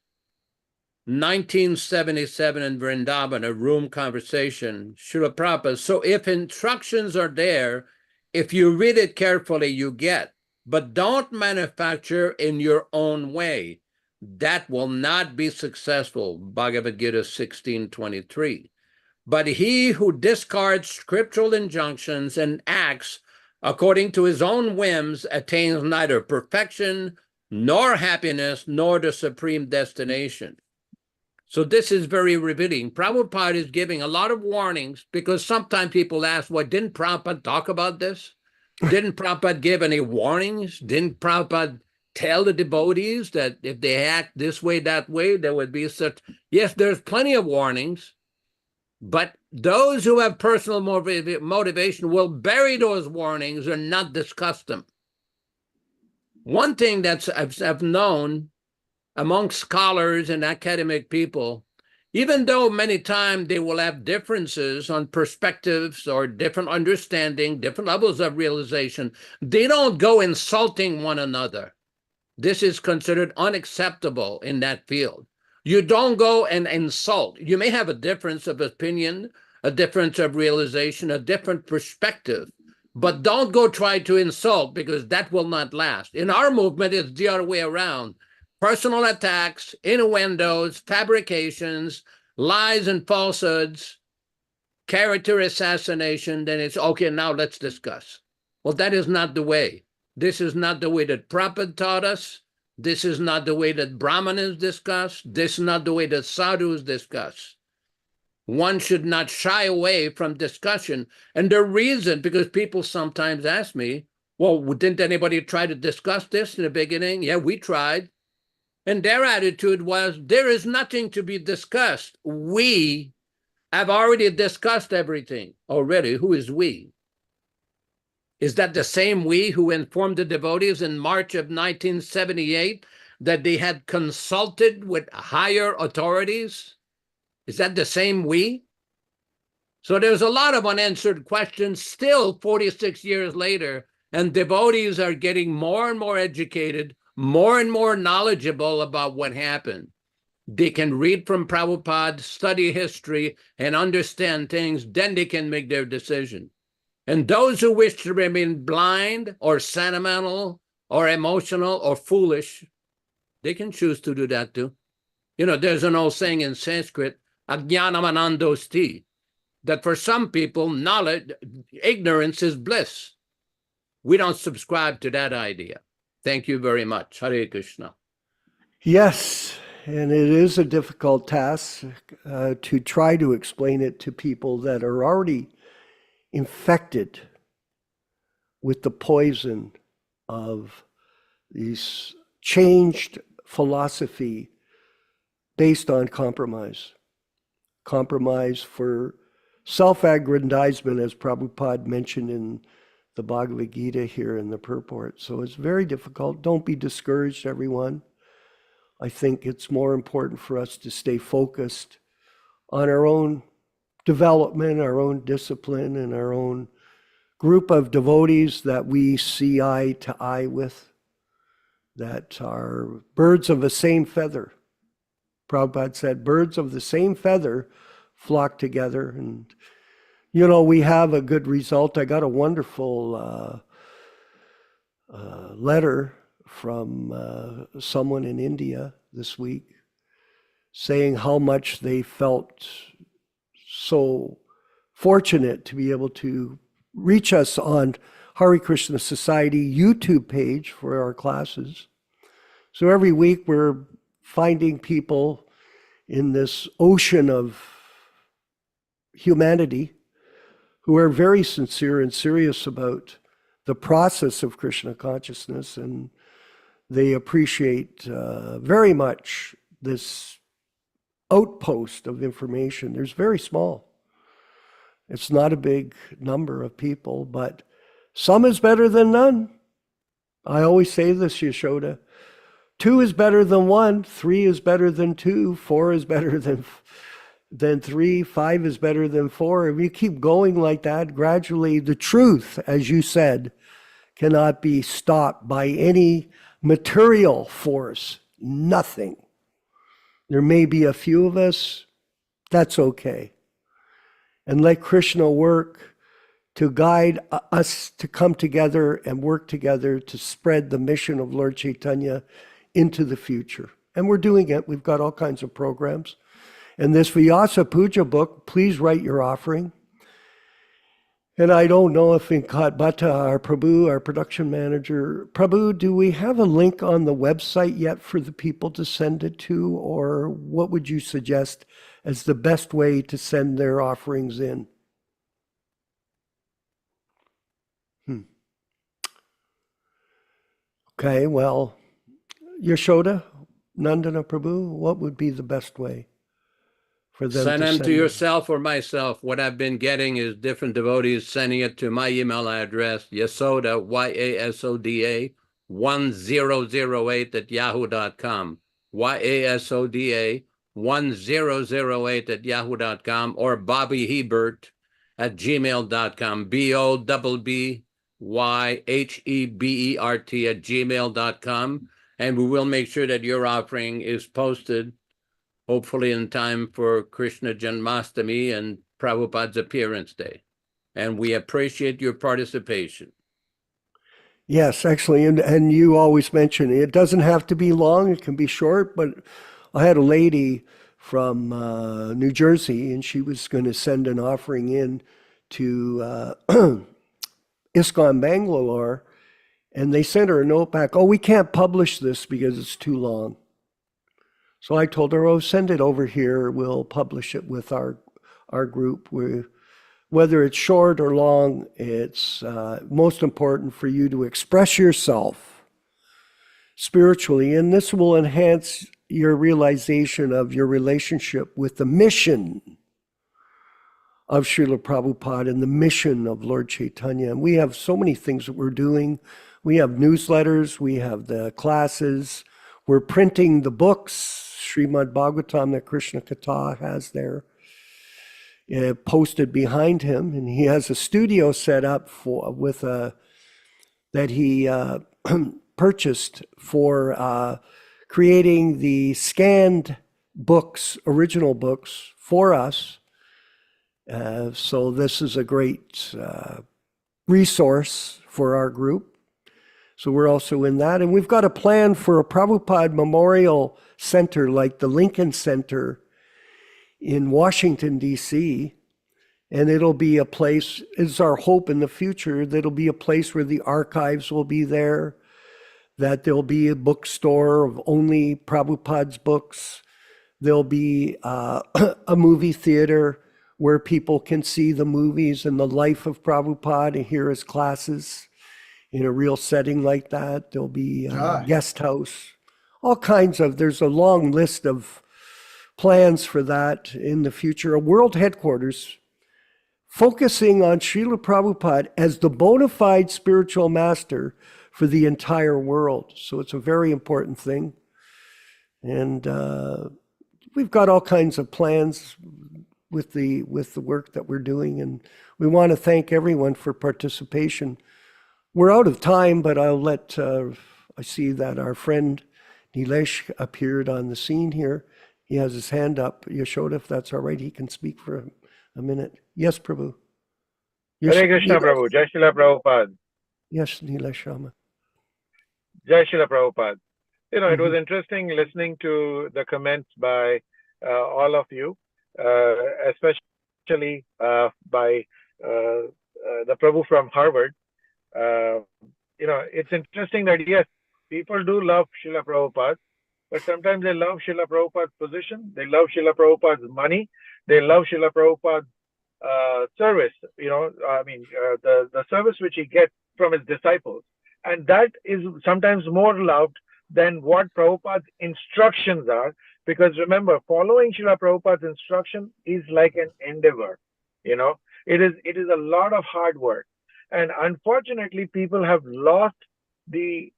1977 in Vrindavan, a room conversation, Srila Prabhupada. So if instructions are there, if you read it carefully, you get, but don't manufacture in your own way. That will not be successful, Bhagavad Gita 16:23. But he who discards scriptural injunctions and acts according to his own whims attains neither perfection, nor happiness, nor the supreme destination. So this is very revealing. Prabhupada is giving a lot of warnings because sometimes people ask, well, didn't Prabhupada talk about this? Didn't Prabhupada give any warnings? Didn't Prabhupada tell the devotees that if they act this way, that way, there would be such... Yes, there's plenty of warnings, but those who have personal motivation will bury those warnings or not discuss them. One thing that's I've known among scholars and academic people, even though many times they will have differences on perspectives or different understanding, different levels of realization, they don't go insulting one another. This is considered unacceptable in that field. You don't go and insult. You may have a difference of opinion, a difference of realization, a different perspective, but don't go try to insult because that will not last. In our movement, it's the other way around. Personal attacks, innuendos, fabrications, lies and falsehoods, character assassination, then it's, okay, now let's discuss. Well, that is not the way. This is not the way that Prabhupada taught us. This is not the way that Brahmanas discuss. This is not the way that sadhus discuss. One should not shy away from discussion. And the reason, because people sometimes ask me, well, didn't anybody try to discuss this in the beginning? Yeah, we tried. And their attitude was, there is nothing to be discussed. We have already discussed everything already. Who is we? Is that the same we who informed the devotees in March of 1978 that they had consulted with higher authorities? Is that the same we? So there's a lot of unanswered questions still 46 years later, and devotees are getting more and more educated, more and more knowledgeable about what happened. They can read from Prabhupada, study history, and understand things, then they can make their decision. And those who wish to remain blind or sentimental or emotional or foolish, they can choose to do that too. You know, there's an old saying in Sanskrit, ajnanamanandosti, that for some people, knowledge, ignorance is bliss. We don't subscribe to that idea. Thank you very much. Hare Krishna.
Yes, and it is a difficult task to try to explain it to people that are already infected with the poison of these changed philosophy based on compromise. Compromise for self-aggrandizement, as Prabhupada mentioned in the Bhagavad Gita here in the purport. So it's very difficult. Don't be discouraged, everyone. I think it's more important for us to stay focused on our own development, our own discipline, and our own group of devotees that we see eye to eye with, that are birds of the same feather. Prabhupada said, birds of the same feather flock together. And, you know, we have a good result. I got a wonderful letter from someone in India this week saying how much they felt so fortunate to be able to reach us on Hare Krishna Society YouTube page for our classes. So every week we're finding people in this ocean of humanity who are very sincere and serious about the process of Krishna consciousness, and they appreciate very much this outpost of information. There's very small. It's not a big number of people, but some is better than none. I always say this, Yashoda. 2 is better than 1, 3 is better than 2, 4 is better than 3, 5 is better than 4. If you keep going like that, gradually the truth, as you said, cannot be stopped by any material force, nothing. There may be a few of us, that's okay. And let Krishna work to guide us to come together and work together to spread the mission of Lord Chaitanya into the future. And we're doing it. We've got all kinds of programs. And this Vyasa Puja book, please write your offering. And I don't know if Venkat Bhatta, our Prabhu, our production manager, Prabhu, do we have a link on the website yet for the people to send it to? Or what would you suggest as the best way to send their offerings in? Okay, well, Yashoda, Nandana Prabhu, what would be the best way for them
Send
to
them
send
to
it?
yourself or myself. What I've been getting is different devotees sending it to my email address, Yasoda, Yasoda, 1008 at yahoo.com. Yasoda, 1008 at yahoo.com, or Bobby Hebert at gmail.com. BOBBYHEBERT at gmail.com. And we will make sure that your offering is posted, hopefully in time for Krishna Janmashtami and Prabhupada's appearance day. And we appreciate your participation.
Yes, actually, and you always mention it doesn't have to be long, it can be short, but I had a lady from New Jersey, and she was going to send an offering in to ISKCON Bangalore, and they sent her a note back, oh, we can't publish this because it's too long. So I told her, oh, send it over here, we'll publish it with our group. Whether it's short or long, it's most important for you to express yourself spiritually, and this will enhance your realization of your relationship with the mission of Srila Prabhupada and the mission of Lord Chaitanya. And we have so many things that we're doing. We have newsletters, we have the classes, we're printing the books, Srimad Bhagavatam that Krishna Katha has there, posted behind him, and he has a studio set up that he purchased for creating the scanned books, original books for us. So this is a great resource for our group. So we're also in that. And we've got a plan for a Prabhupada Memorial Center like the Lincoln Center in Washington, D.C., and it'll be a place, it's our hope in the future, that it'll be a place where the archives will be there, that there'll be a bookstore of only Prabhupada's books. There'll be a movie theater where people can see the movies and the life of Prabhupada and hear his classes in a real setting like that. There'll be a guest house, all kinds of, there's a long list of plans for that in the future. A world headquarters focusing on Srila Prabhupada as the bona fide spiritual master for the entire world. So it's a very important thing. And we've got all kinds of plans with the work that we're doing. And we want to thank everyone for participation. We're out of time, but I'll let, I see that our friend Nilesh appeared on the scene here. He has his hand up. Yashoda, if that's all right, he can speak for a minute. Yes, Prabhu.
Hare Krishna, Prabhu. Jai Srila Prabhupada.
Yes, Nilesh Sharma.
Jai Srila Prabhupada. You know, it was interesting listening to the comments by all of you, especially by the Prabhu from Harvard. You know, it's interesting that, yes, people do love Srila Prabhupada, but sometimes they love Srila Prabhupada's position, they love Srila Prabhupada's money, they love Srila Prabhupada's service, you know, I mean, the service which he gets from his disciples. And that is sometimes more loved than what Prabhupada's instructions are. Because remember, following Srila Prabhupada's instruction is like an endeavor, you know, it is a lot of hard work. And unfortunately, people have lost the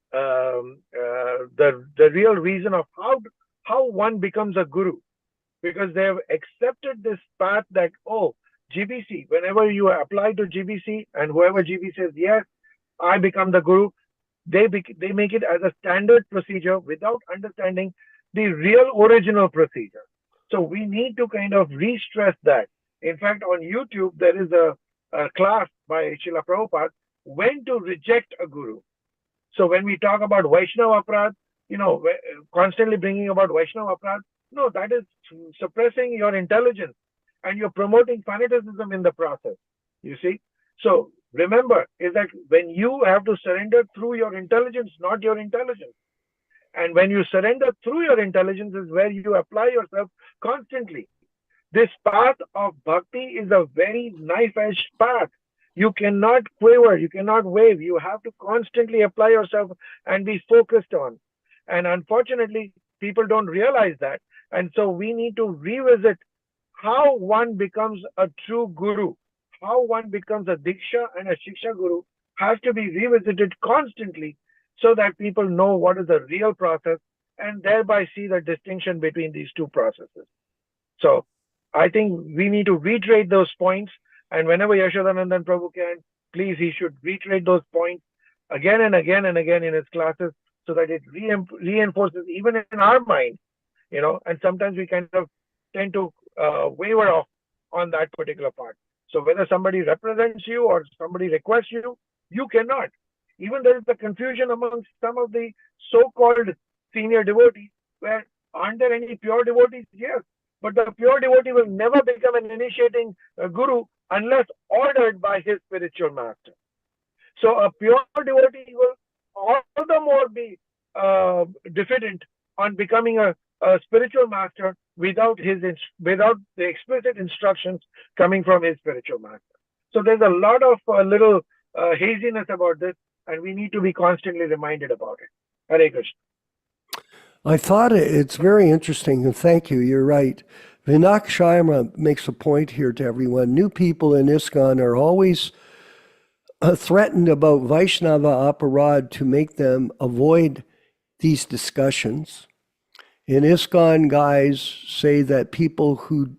real reason of how one becomes a guru, because they have accepted this path that, oh, GBC, whenever you apply to GBC and whoever GBC says, yes, I become the guru. They make it as a standard procedure without understanding the real original procedure. So we need to kind of re-stress that. In fact, on YouTube, there is a class by Srila Prabhupada, when to reject a guru. So when we talk about Vaishnava Aparadh, constantly bringing about Vaishnava Aparadh, no, that is suppressing your intelligence and you're promoting fanaticism in the process. You see? So remember, is that when you have to surrender through your intelligence, not your intelligence. And when you surrender through your intelligence is where you apply yourself constantly. This path of bhakti is a very knife-edged path. You cannot quiver, you cannot wave. You have to constantly apply yourself and be focused on. And unfortunately, people don't realize that. And so we need to revisit how one becomes a true guru, how one becomes a Diksha and a Shiksha guru has to be revisited constantly so that people know what is the real process and thereby see the distinction between these two processes. So I think we need to reiterate those points. And whenever Yashodanandan Prabhu can, please, he should reiterate those points again and again and again in his classes so that it reinforces even in our mind, and sometimes we kind of tend to waver off on that particular part. So whether somebody represents you or somebody requests you, you cannot. Even there is the confusion amongst some of the so-called senior devotees where aren't there any pure devotees? Yes. But the pure devotee will never become an initiating guru unless ordered by his spiritual master. So a pure devotee will all the more be deficient on becoming a spiritual master without the explicit instructions coming from his spiritual master. So there's a lot of little haziness about this, and we need to be constantly reminded about it. Hare Krishna.
I thought it's very interesting, and thank you, you're right. Vinak Sharma makes a point here to everyone. New people in ISKCON are always threatened about Vaishnava Aparadh to make them avoid these discussions. And ISKCON guys say that people who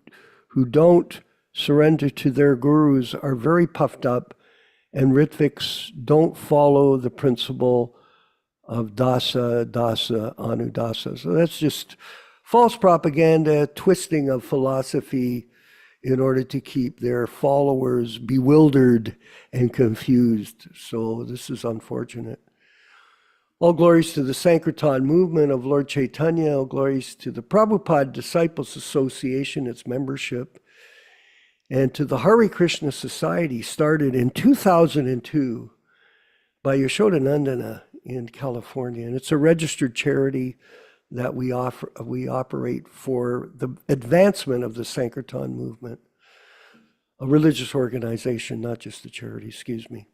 don't surrender to their gurus are very puffed up, and Ritviks don't follow the principle of dasa, anudasa. So that's just false propaganda, twisting of philosophy in order to keep their followers bewildered and confused. So this is unfortunate. All glories to the Sankirtan movement of Lord Caitanya. All glories to the Prabhupada Disciples Association, its membership, and to the Hare Krishna Society, started in 2002 by Yashodanandana in California. And it's a registered charity that we operate for the advancement of the Sankirtan movement, a religious organization, not just a charity, excuse me.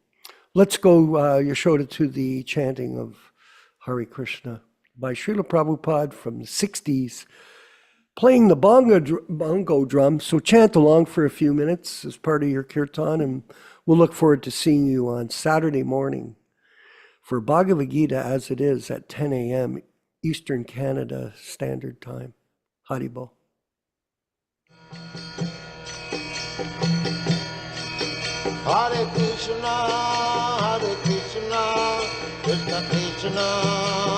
Let's go, Yashoda, to the chanting of Hare Krishna by Srila Prabhupada from the 60s, playing the bongo drum. So chant along for a few minutes as part of your kirtan, and we'll look forward to seeing you on Saturday morning for Bhagavad Gita as it is at 10 a.m. Eastern Canada Standard Time. Haribol.
Hare Krishna, Krishna Krishna,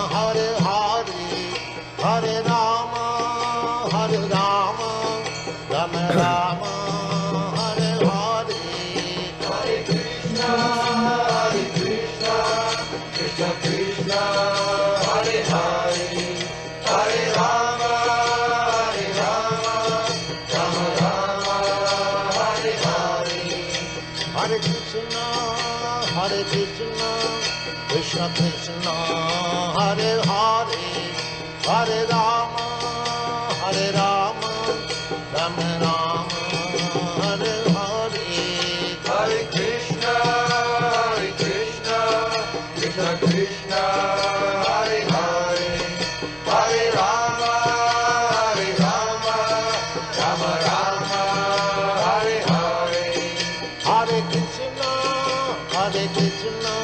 Hare Hare, Hare Rama, Rama Rama, Hare Hare. Hare Krishna, Krishna Krishna, Hare Hare, Hare Rama, Rama Rama, Hare Hare. Hare Krishna, Krishna Krishna, Hare Hare, Hare Rama, Rama Rama, Hare Hare. Hare Krishna, Krishna Krishna, Hare Hare, Hare Rama, Rama Rama, Hare Hare. Hare Krishna,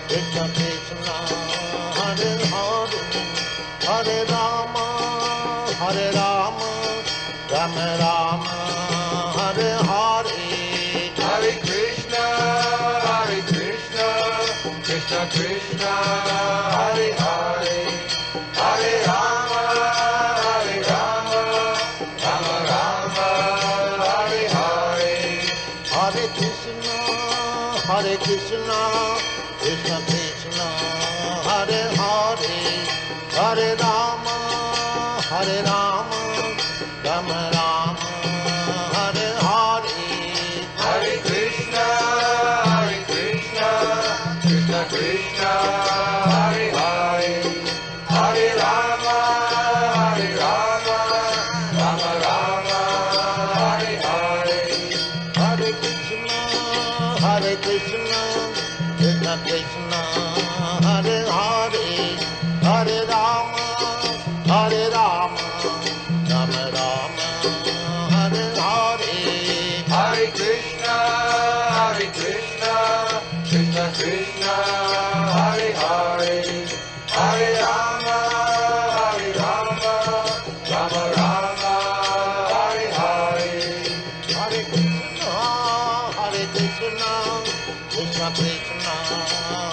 Krishna Krishna, Hare Hare, Hare Rama, Rama Rama, Hare Hare. Hare Krishna, Krishna Krishna, Hare Hare, Hare Rama, Hare Rama, Rama Rama, Hare Hare, Hare Krishna, Krishna Krishna, Hare Hare, Hare Rama, Rama Rama, Hare Hare, Hare Krishna, Krishna Krishna, Hare Hare, Hare Rama, Rama Rama, Hare Hare, Hare Krishna, Krishna Krishna, Hare Hare, Hare Rama, Rama Rama, Hare Hare, Hare Krishna, Krishna Krishna, Hare Hare, Hare Rama, Rama Rama, Hare Hare, Hare Krishna, Krishna Krishna,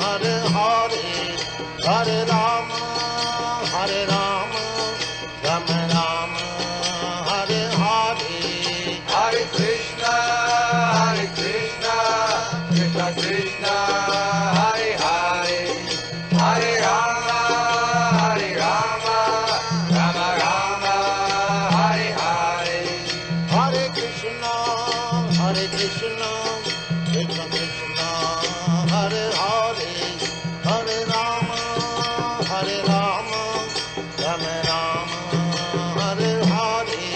Hare Hare, Hare Rama, Rama Rama, Hare Hare, Hare Krishna, Krishna Krishna, Hare Hare, Hare Rama, Rama Rama, Hare Hare, Hare Krishna, Krishna Krishna, Hare Hare, Hare Rama, Rama Rama, Hare Hare,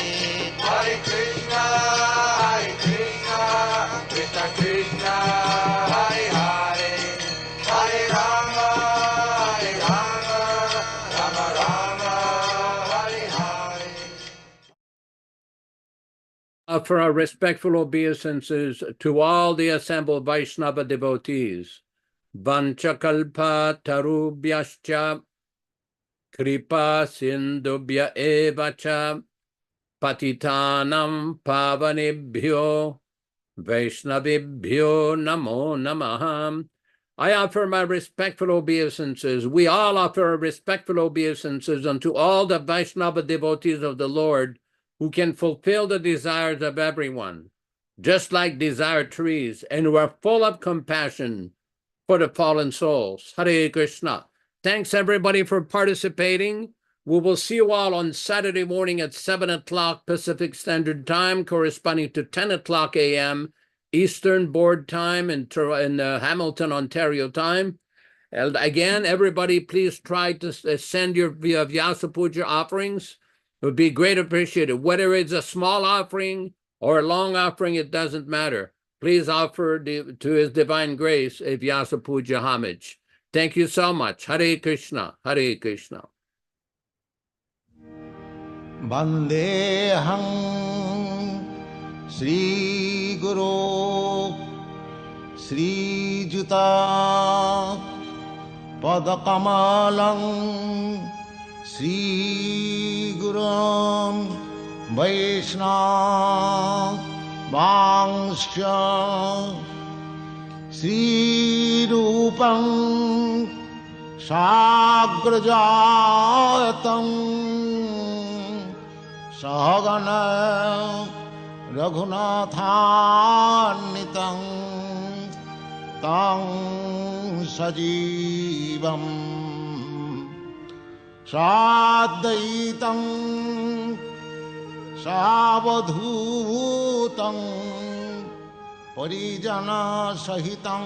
Hare Krishna, Krishna Krishna, Hare Hare, Hare Rama, Rama Rama, Hare Hare.
Offer our respectful obeisances to all the assembled Vaishnava devotees. Vanchakalpa tarubhyascha kripa sindubhya evacha patitanam pavanebhyo Vaishnavibhyo namo namaha. I offer my respectful obeisances. We all offer our respectful obeisances unto all the Vaishnava devotees of the Lord who can fulfill the desires of everyone, just like desire trees, and who are full of compassion for the fallen souls. Hare Krishna. Thanks everybody for participating. We will see you all on Saturday morning at 7 o'clock Pacific Standard Time, corresponding to 10 o'clock a.m. Eastern Board Time in Hamilton, Ontario time. And again, everybody, please try to send your Vyasa Puja offerings. It would be great appreciated. Whether it's a small offering or a long offering, it doesn't matter. Please offer to His Divine Grace a Vyasa Puja homage. Thank you so much. Hare Krishna. Hare Krishna.
Vandeham Sri Guru Sri Juta Padakamalam Sri Guru Vaishnava Vangsha Sri Rupam Sagrajatam Sahagana Raghunathannitam Tang Sajivam Sadaitam Savadhutam Parijana Sahitam